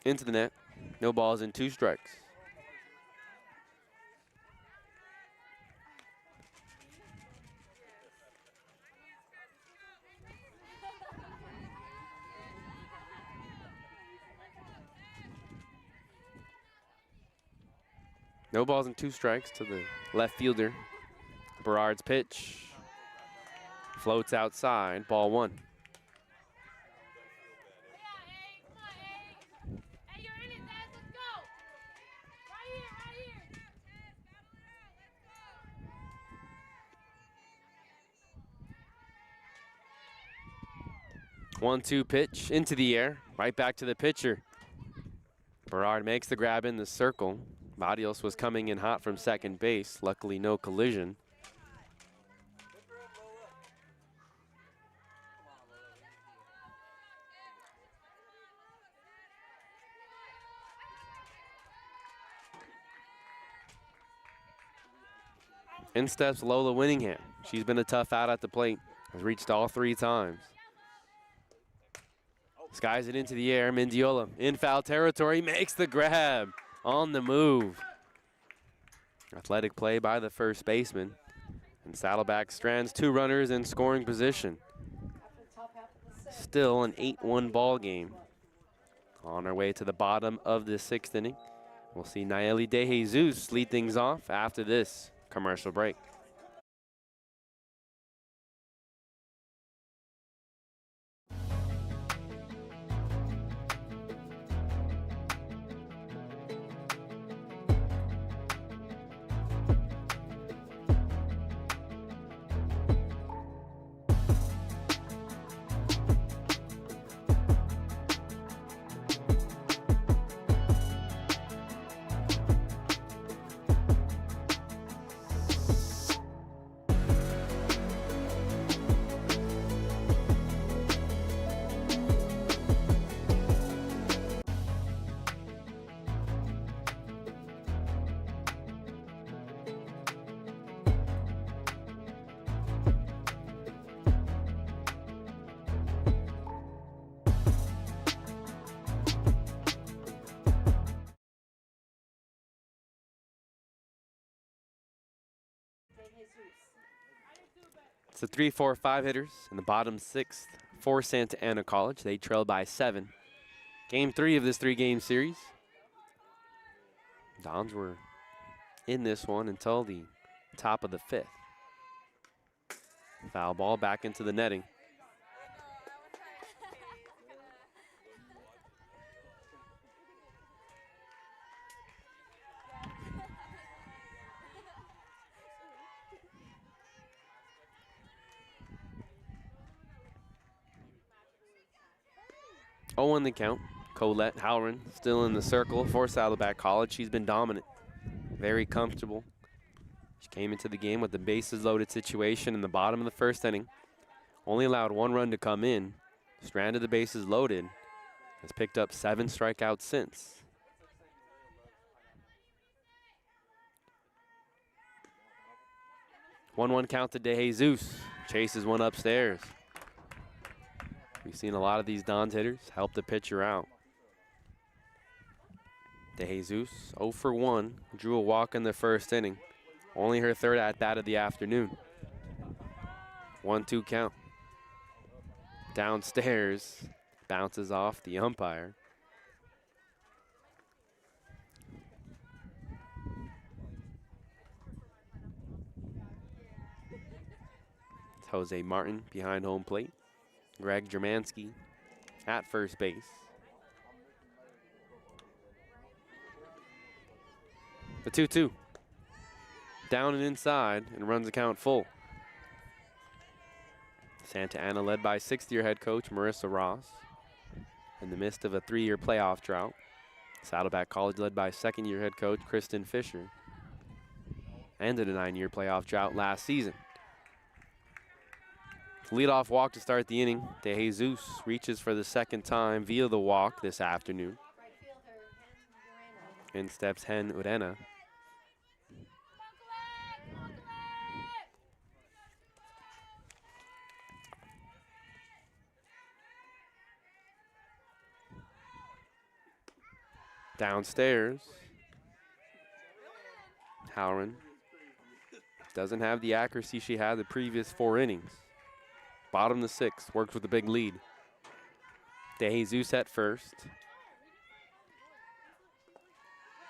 Into the net. No balls and 2 strikes. No balls and 2 strikes to the left fielder. Berard's pitch floats outside, ball 1. One-two pitch into the air, right back to the pitcher. Berard makes the grab in the circle. Barrios was coming in hot from second base. Luckily, no collision. In steps Lola Winningham. She's been a tough out at the plate. Has reached all 3 times. Skies it into the air. Mendiola in foul territory, makes the grab on the move. Athletic play by the first baseman. And Saddleback strands 2 runners in scoring position. Still an 8-1 ball game. On our way to the bottom of the 6th inning. We'll see Nayeli De Jesus lead things off after this commercial break. It's the 3, 4, 5 hitters in the bottom 6th for Santa Ana College. They trail by 7. Game 3 of this 3-game series. Dons were in this one until the top of the 5th. Foul ball back into the netting. Oh, in the count. Colette Halloran still in the circle for Saddleback College. She's been dominant, very comfortable. She came into the game with the bases loaded situation in the bottom of the 1st inning. Only allowed 1 run to come in. Stranded the bases loaded. Has picked up 7 strikeouts since. One count to De Jesus. Chases one upstairs. We've seen a lot of these Dons hitters help the pitcher out. De Jesus, 0 for 1, drew a walk in the 1st inning. Only her 3rd at-bat of the afternoon. 1-2 count. Downstairs, bounces off the umpire. Jose Martin behind home plate. Greg Germansky at first base. The 2-2. Down and inside, and runs the count full. Santa Ana led by sixth-year head coach Marissa Ross in the midst of a 3-year playoff drought. Saddleback College led by second-year head coach Kristen Fisher, ended a 9-year playoff drought last season. Leadoff walk to start the inning. De Jesus reaches for the second time via the walk this afternoon. In steps Hen Urena. Downstairs, Howren doesn't have the accuracy she had the previous 4 innings. Bottom of the 6th, works with a big lead. De Jesus at first.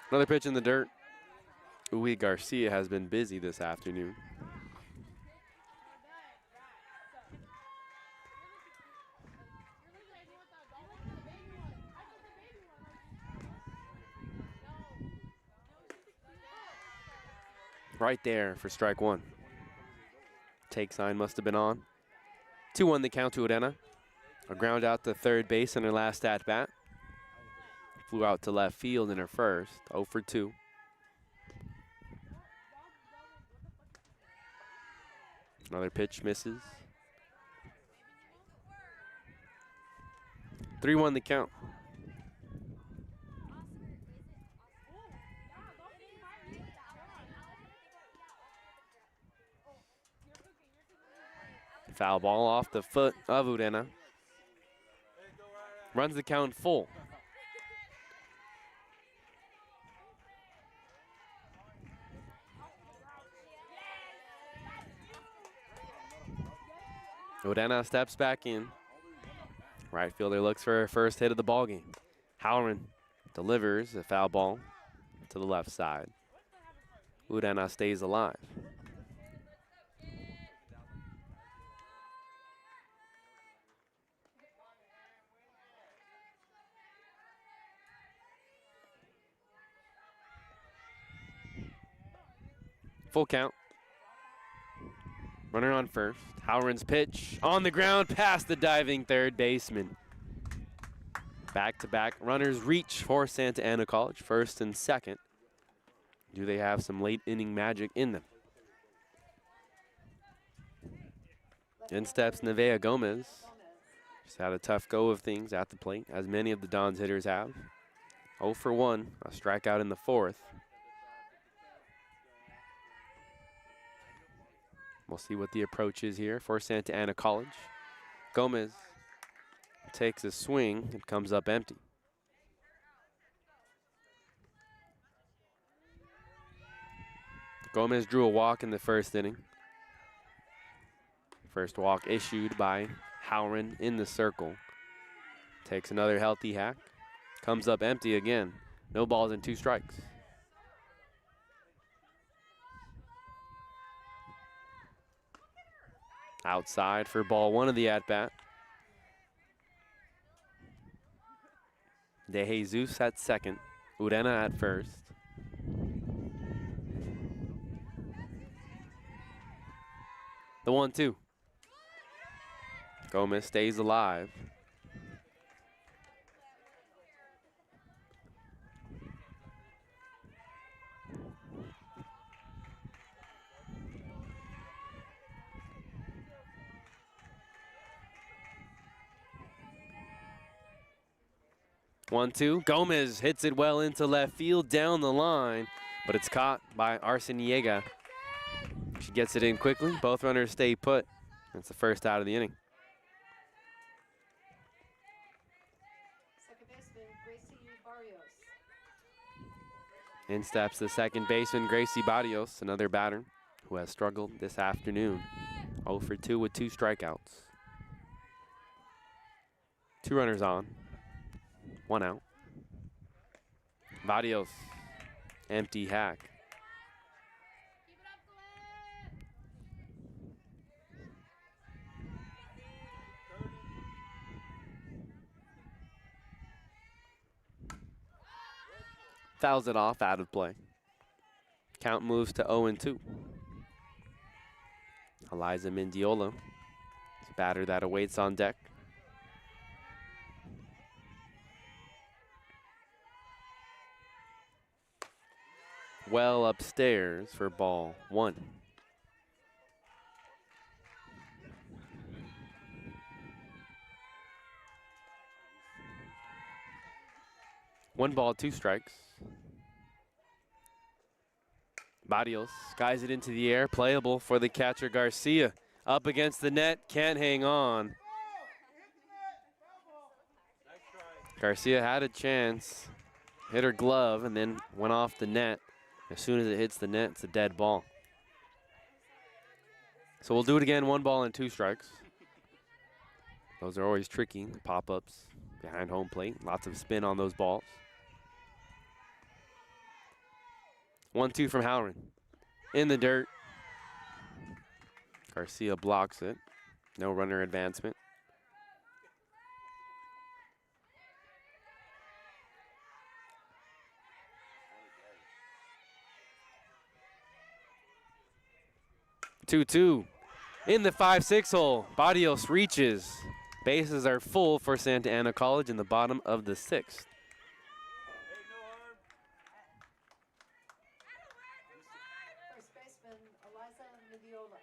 Another pitch in the dirt. Uwe Garcia has been busy this afternoon. Right there for strike 1. Take sign must have been on. 2-1 the count to Urena. A ground out to third base in her last at bat. Flew out to left field in her first. 0 for 2. Another pitch misses. 3-1 the count. Foul ball off the foot of Urena. Runs the count full. Urena steps back in. Right fielder looks for her first hit of the ball game. Howren delivers a foul ball to the left side. Urena stays alive. Full count. Runner on first. Howren's pitch on the ground past the diving third baseman. Back-to-back runners reach for Santa Ana College, first and second. Do they have some late inning magic in them? In steps Nevaeh Gomez. She's had a tough go of things at the plate, as many of the Dons hitters have. 0 for 1, a strikeout in the 4th. We'll see what the approach is here for Santa Ana College. Gomez takes a swing and comes up empty. Gomez drew a walk in the first inning. First walk issued by Howren in the circle. Takes another healthy hack. Comes up empty again. No balls and 2 strikes. Outside for ball 1 of the at-bat. De Jesus at second. Urena at first. The 1-2. Gomez stays alive. One-two. Gomez hits it well into left field down the line, but it's caught by Arciniega. She gets it in quickly. Both runners stay put. That's the first out of the inning. Second baseman, Gracie Barrios. In steps the second baseman, Gracie Barrios, another batter who has struggled this afternoon. 0 for 2 with 2 strikeouts. 2 runners on. 1 out. Barrios, empty hack. Fouls it off, out of play. Count moves to 0-2. Eliza Mendiola, batter that awaits on deck. Well upstairs for ball 1. One ball, 2 strikes. Barrios skies it into the air, playable for the catcher Garcia. Up against the net, can't hang on. Garcia had a chance, hit her glove, and then went off the net. As soon as it hits the net, it's a dead ball. So we'll do it again, 1 ball and 2 strikes. Those are always tricky, pop-ups behind home plate. Lots of spin on those balls. 1-2 from Howren. In the dirt. Garcia blocks it. No runner advancement. Two in the 5-6 hole. Barrios reaches. Bases are full for Santa Ana College in the bottom of the 6th. First baseman, Eliza Mendiola.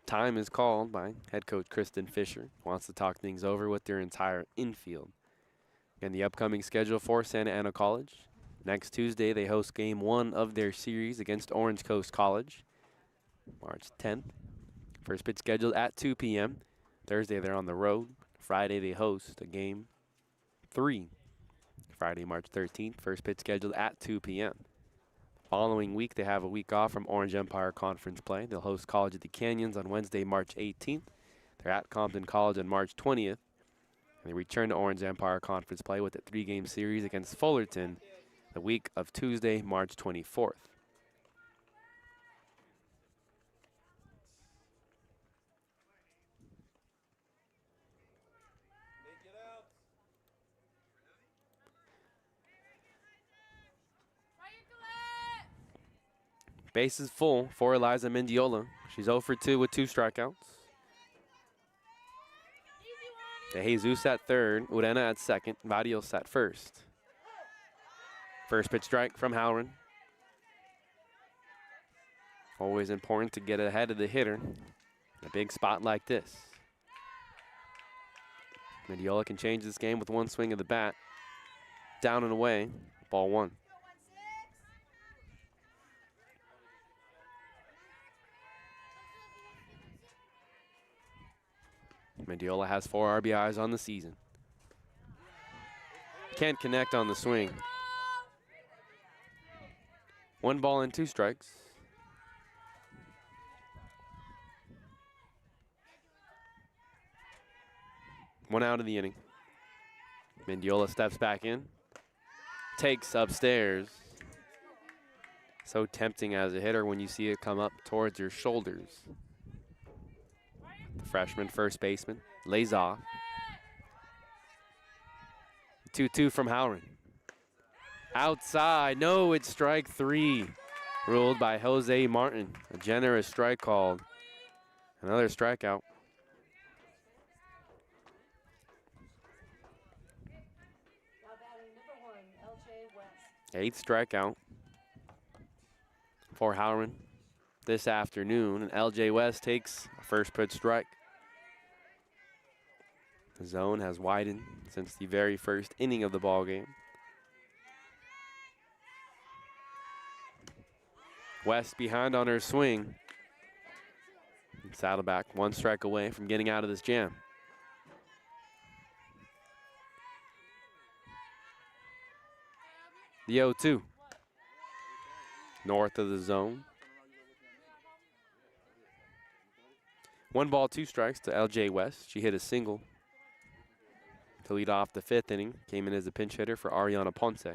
Time is called by head coach Kristen Fisher. Wants to talk things over with their entire infield. And the upcoming schedule for Santa Ana College. Next Tuesday, they host game 1 of their series against Orange Coast College, March 10th. First pitch scheduled at 2 p.m. Thursday, they're on the road. Friday, they host a game 3. Friday, March 13th. First pitch scheduled at 2 p.m. Following week, they have a week off from Orange Empire Conference play. They'll host College at the Canyons on Wednesday, March 18th. They're at Compton College on March 20th. And they return to Orange Empire Conference play with a 3-game series against Fullerton the week of Tuesday, March 24th. Base is full for Eliza Mendiola. She's 0 for 2 with 2 strikeouts. De Jesus at third, Urena at second, Barrios at first. First pitch strike from Howren. Always important to get ahead of the hitter in a big spot like this. Mendiola can change this game with 1 swing of the bat. Down and away, ball 1. Mendiola has 4 RBIs on the season. Can't connect on the swing. 1 ball and 2 strikes. One out of the inning. Mendiola steps back in. Takes upstairs. So tempting as a hitter when you see it come up towards your shoulders. The freshman first baseman lays off. 2-2 from Howren. Outside, no, it's strike 3. Ruled by Jose Martin. A generous strike called. Another strikeout. Now batting number 1, LJ West. 8th strikeout for Howren this afternoon. And LJ West takes a first pitch strike. The zone has widened since the very first inning of the ball game. West behind on her swing. Saddleback 1 strike away from getting out of this jam. The 0-2. North of the zone. 1 ball, 2 strikes to LJ West. She hit a single to lead off the 5th inning. Came in as a pinch hitter for Ariana Ponce.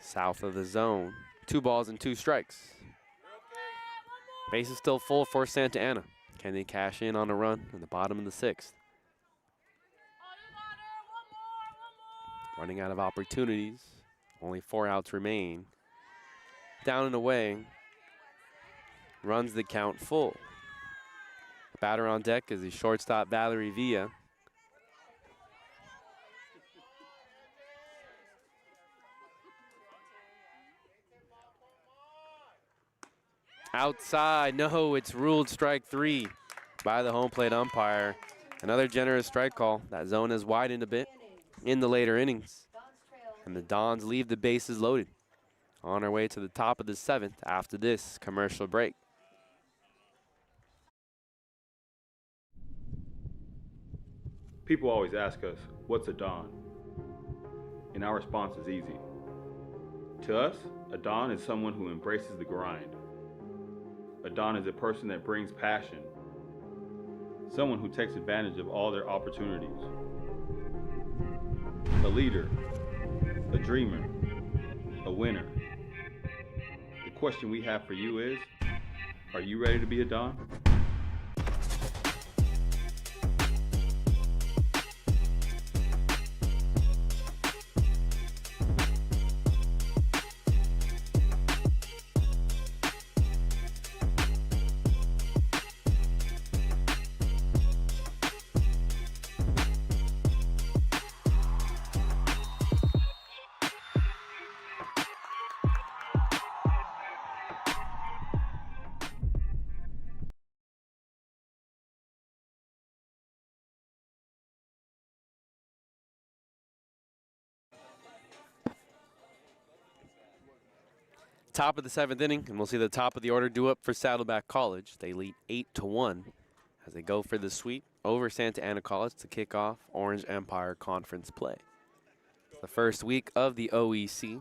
South of the zone. 2 balls and 2 strikes. Base is still full for Santa Ana. Can they cash in on a run in the bottom of the 6th? Running out of opportunities. Only 4 outs remain. Down and away. Runs the count full. Batter on deck is the shortstop Valerie Villa. Outside, no, it's ruled strike 3 by the home plate umpire. Another generous strike call. That zone has widened a bit in the later innings. And the Dons leave the bases loaded. On our way to the top of the 7th after this commercial break. People always ask us, what's a Don? And our response is easy. To us, a Don is someone who embraces the grind. A Don is a person that brings passion. Someone who takes advantage of all their opportunities. A leader, a dreamer, a winner. The question we have for you is, are you ready to be a Don? Top of the 7th inning, and we'll see the top of the order due up for Saddleback College. They lead 8-1 as they go for the sweep over Santa Ana College to kick off Orange Empire Conference play. It's the first week of the OEC.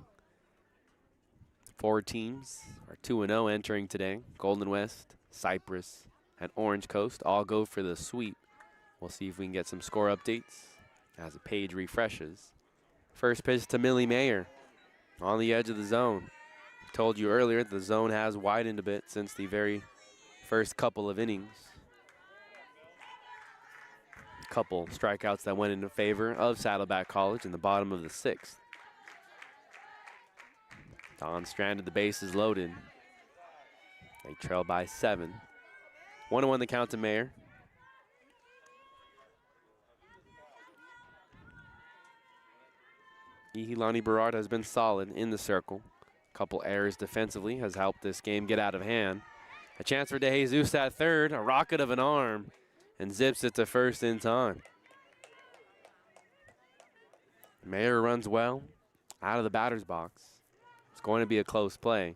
4 teams are 2-0 entering today. Golden West, Cypress, and Orange Coast all go for the sweep. We'll see if we can get some score updates as the page refreshes. First pitch to Millie Mayer on the edge of the zone. Told you earlier, the zone has widened a bit since the very first couple of innings. Couple strikeouts that went in favor of Saddleback College in the bottom of the 6th. Don stranded, the bases loaded. They trail by 7. 1-1 the count to Mayer. Ihilani Berard has been solid in the circle. Couple errors defensively has helped this game get out of hand. A chance for De Jesus at third, a rocket of an arm, and zips it to first in time. Mayer runs well out of the batter's box. It's going to be a close play.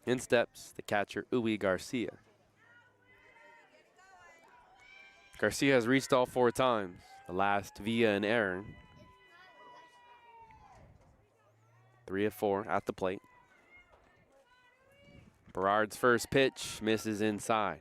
In steps the catcher, Uwe Garcia. Garcia has reached all 4 times, the last via an error. 3 of 4 at the plate. Berard's first pitch misses inside.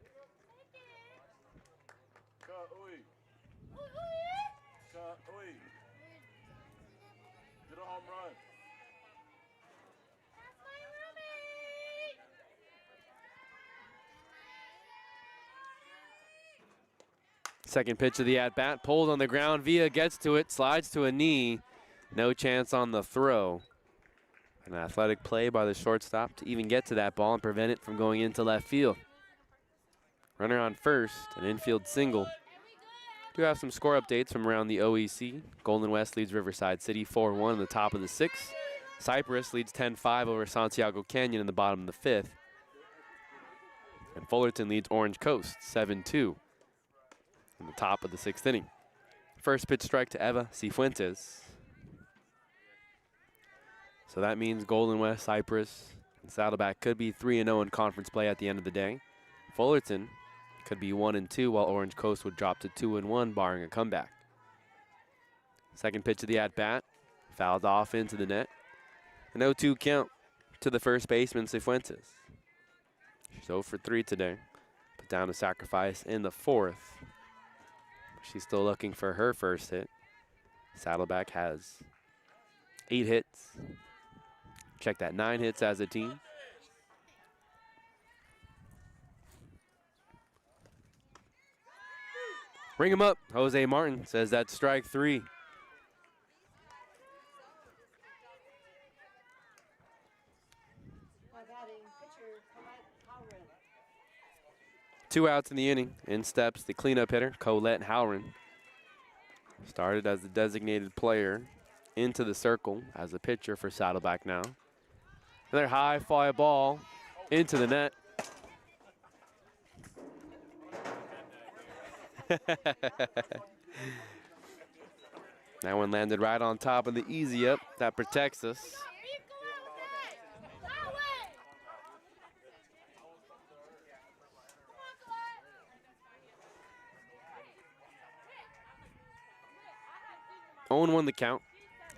Second pitch of the at-bat, pulled on the ground. Villa gets to it, slides to a knee. No chance on the throw. An athletic play by the shortstop to even get to that ball and prevent it from going into left field. Runner on first, an infield single. Do have some score updates from around the OEC. Golden West leads Riverside City 4-1 in the top of the 6th. Cypress leads 10-5 over Santiago Canyon in the bottom of the 5th. And Fullerton leads Orange Coast 7-2 in the top of the 6th inning. First pitch strike to Eva Cifuentes. So that means Golden West, Cypress, and Saddleback could be 3-0 in conference play at the end of the day. Fullerton could be 1-2, while Orange Coast would drop to 2-1, barring a comeback. Second pitch of the at-bat, fouled off into the net. An 0-2 count to the first baseman, Cifuentes. She's 0 for 3 today. Put down a sacrifice in the 4th. She's still looking for her first hit. Saddleback has 8 hits. Check that, 9 hits as a team. Ring him up. Jose Martin says that's strike 3. Now batting pitcher Colette Howren. 2 outs in the inning. In steps the cleanup hitter, Colette Howren. Started as the designated player into the circle as a pitcher for Saddleback now. Another high fly ball into the net. That one landed right on top of the easy up. That protects us. 0-1 the count.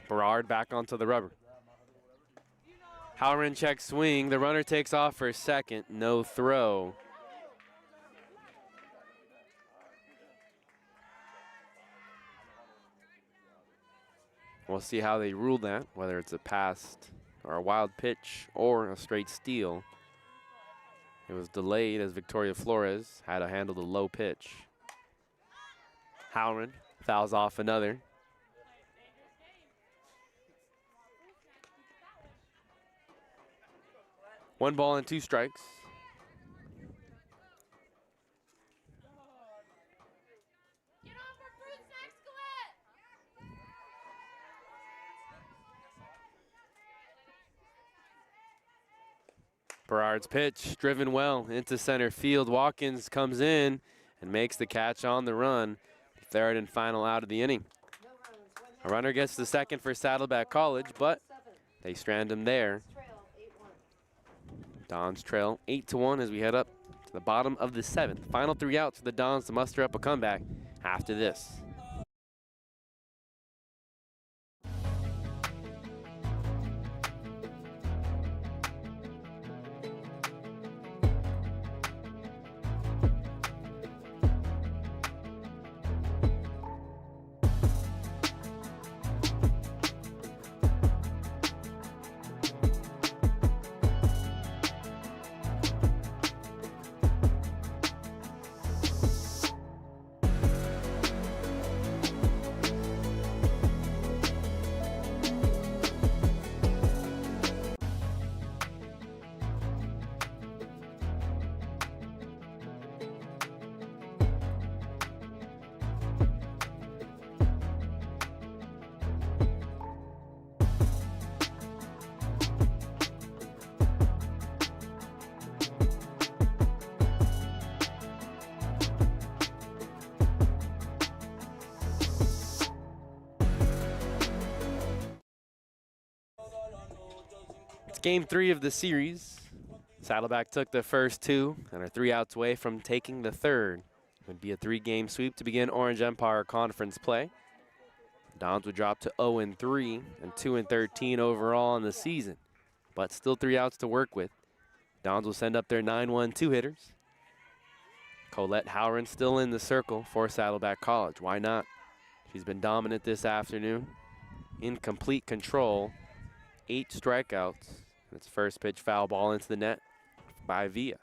Berard back onto the rubber. Howren checks swing. The runner takes off for a second. No throw. We'll see how they rule that, whether it's a passed or a wild pitch or a straight steal. It was delayed as Victoria Flores had to handle the low pitch. Howren fouls off another. One ball and 2 strikes. Berard's pitch driven well into center field. Watkins comes in and makes the catch on the run. Third and final out of the inning. A runner gets the second for Saddleback College, but they strand him there. Dons trail 8-1 as we head up to the bottom of the 7th. Final 3 outs for the Dons to muster up a comeback after this. Game 3 of the series. Saddleback took the first 2 and are 3 outs away from taking the third. It would be a 3-game sweep to begin Orange Empire Conference play. Dons would drop to 0-3 and 2-13 overall in the season, but still 3 outs to work with. Dons will send up their 9-1-2 hitters. Colette Howren still in the circle for Saddleback College. Why not? She's been dominant this afternoon. In complete control. 8 strikeouts. It's first pitch foul ball into the net by Villa.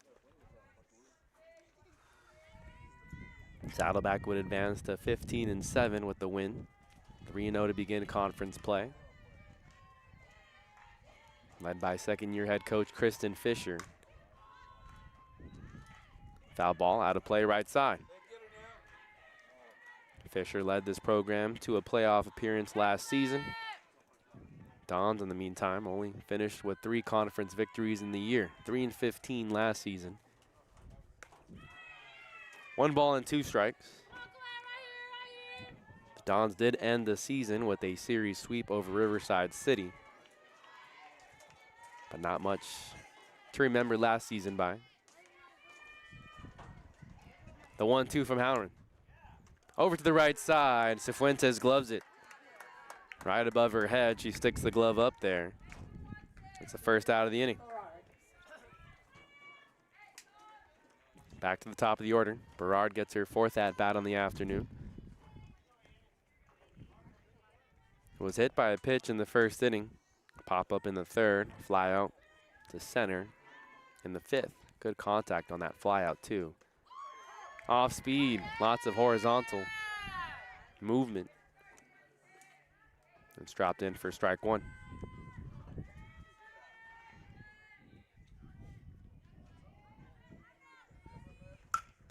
Saddleback would advance to 15-7 with the win. 3-0 to begin conference play. Led by second-year head coach Kristen Fisher. Foul ball out of play right side. Fisher led this program to a playoff appearance last season. Dons, in the meantime, only finished with 3 conference victories in the year. 3-15 last season. 1 ball and 2 strikes. The Dons did end the season with a series sweep over Riverside City, but not much to remember last season by. The 1-2 from Howren. Over to the right side. Cifuentes gloves it. Right above her head, she sticks the glove up there. It's the first out of the inning. Back to the top of the order. Berard gets her 4th at-bat on the afternoon. Was hit by a pitch in the first inning. Pop up in the 3rd, fly out to center in the 5th. Good contact on that fly out too. Off speed, lots of horizontal movement. It's dropped in for strike one.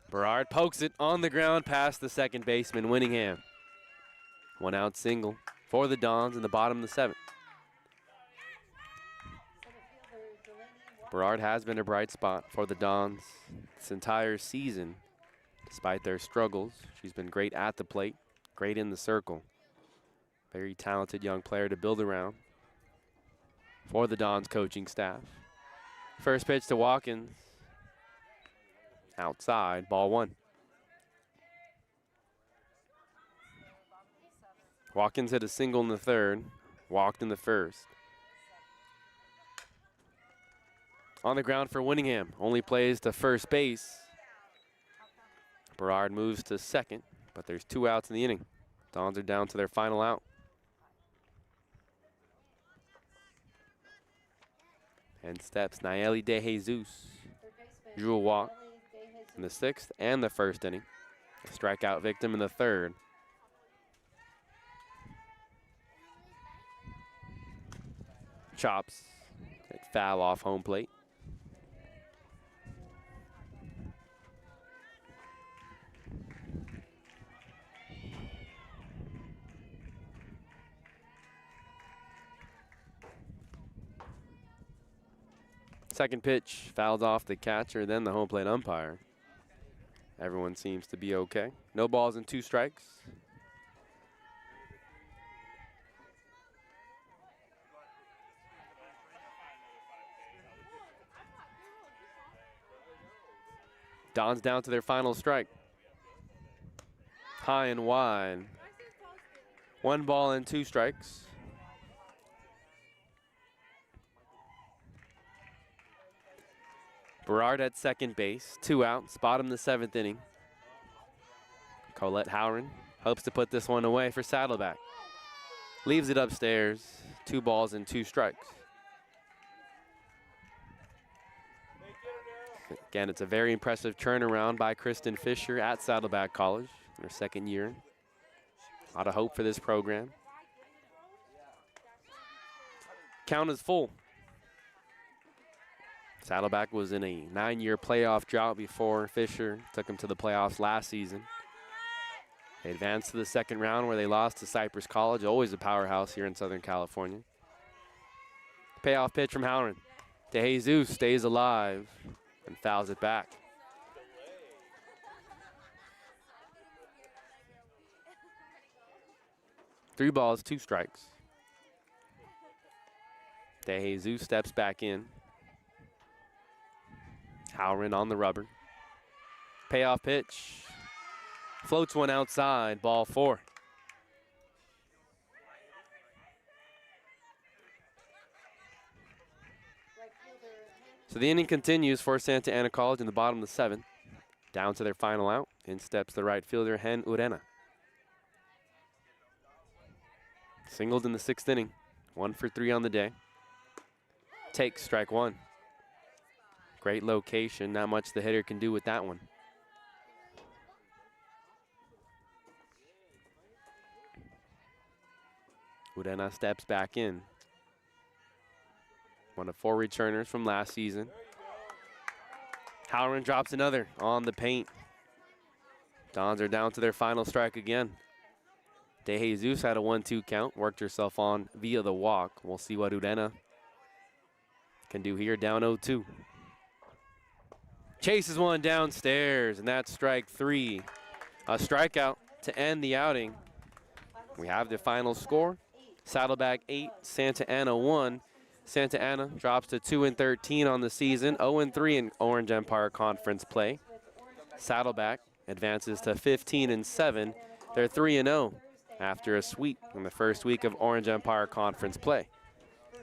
Berard pokes it on the ground past the second baseman, Winningham. 1 out single for the Dons in the bottom of the 7th. Berard has been a bright spot for the Dons this entire season. Despite their struggles, she's been great at the plate, great in the circle. Very talented young player to build around for the Dons coaching staff. First pitch to Watkins. Outside, ball 1. Watkins hit a single in the 3rd, walked in the 1st. On the ground for Winningham, only plays to first base. Berard moves to 2nd, but there's 2 outs in the inning. Dons are down to their final out. And steps Nayeli De Jesus. Drew a walk in the 6th and the 1st inning. A strikeout victim in the 3rd. Chops. It foul off home plate. Second pitch fouled off the catcher, then the home plate umpire. Everyone seems to be okay. No balls and 2 strikes. Dons down to their final strike. High and wide. 1 ball and 2 strikes. Berard at second base, 2 outs, bottom of the 7th inning. Colette Howren hopes to put this one away for Saddleback. Leaves it upstairs, 2 balls and 2 strikes. Again, it's a very impressive turnaround by Kristen Fisher at Saddleback College in her 2nd year. A lot of hope for this program. Count is full. Saddleback was in a 9-year playoff drought before Fisher took them to the playoffs last season. They advanced to the 2nd round where they lost to Cypress College, always a powerhouse here in Southern California. Payoff pitch from Howren. De Jesus stays alive and fouls it back. Three balls, 2 strikes. De Jesus steps back in. Howren on the rubber. Payoff pitch. Floats one outside, ball 4. So the inning continues for Santa Ana College in the bottom of the 7th. Down to their final out. In steps the right fielder, Hen Urena. Singled in the 6th inning. 1 for 3 on the day. Takes strike 1. Great location. Not much the hitter can do with that one. Urena steps back in. One of 4 returners from last season. Howren drops another on the paint. Dons are down to their final strike again. De Jesus had a 1-2 count, worked herself on via the walk. We'll see what Urena can do here, down 0-2. Chases one downstairs, and that's strike 3. A strikeout to end the outing. We have the final score. Saddleback 8, Santa Ana 1. Santa Ana drops to 2-13 on the season, 0-3 in Orange Empire Conference play. Saddleback advances to 15-7. They're 3-0 after a sweep in the first week of Orange Empire Conference play.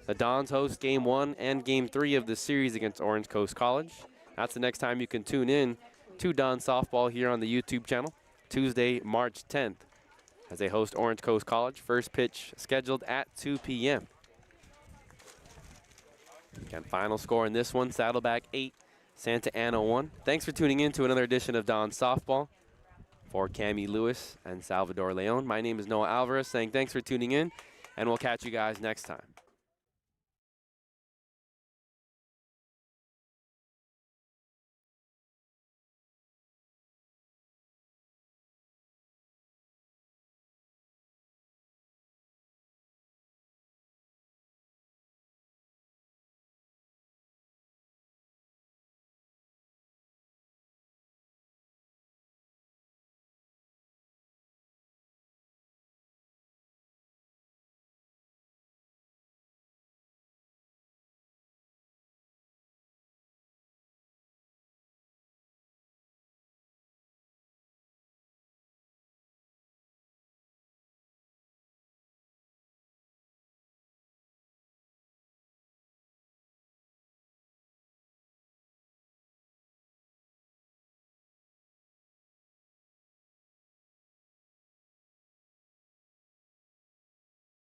The Dons host Game 1 and Game 3 of the series against Orange Coast College. That's the next time you can tune in to Don Softball here on the YouTube channel, Tuesday, March 10th, as they host Orange Coast College. First pitch scheduled at 2 p.m. Again, final score in this one, Saddleback 8, Santa Ana won. Thanks for tuning in to another edition of Don Softball. For Cami Lewis and Salvador Leon, my name is Noah Alvarez saying thanks for tuning in, and we'll catch you guys next time.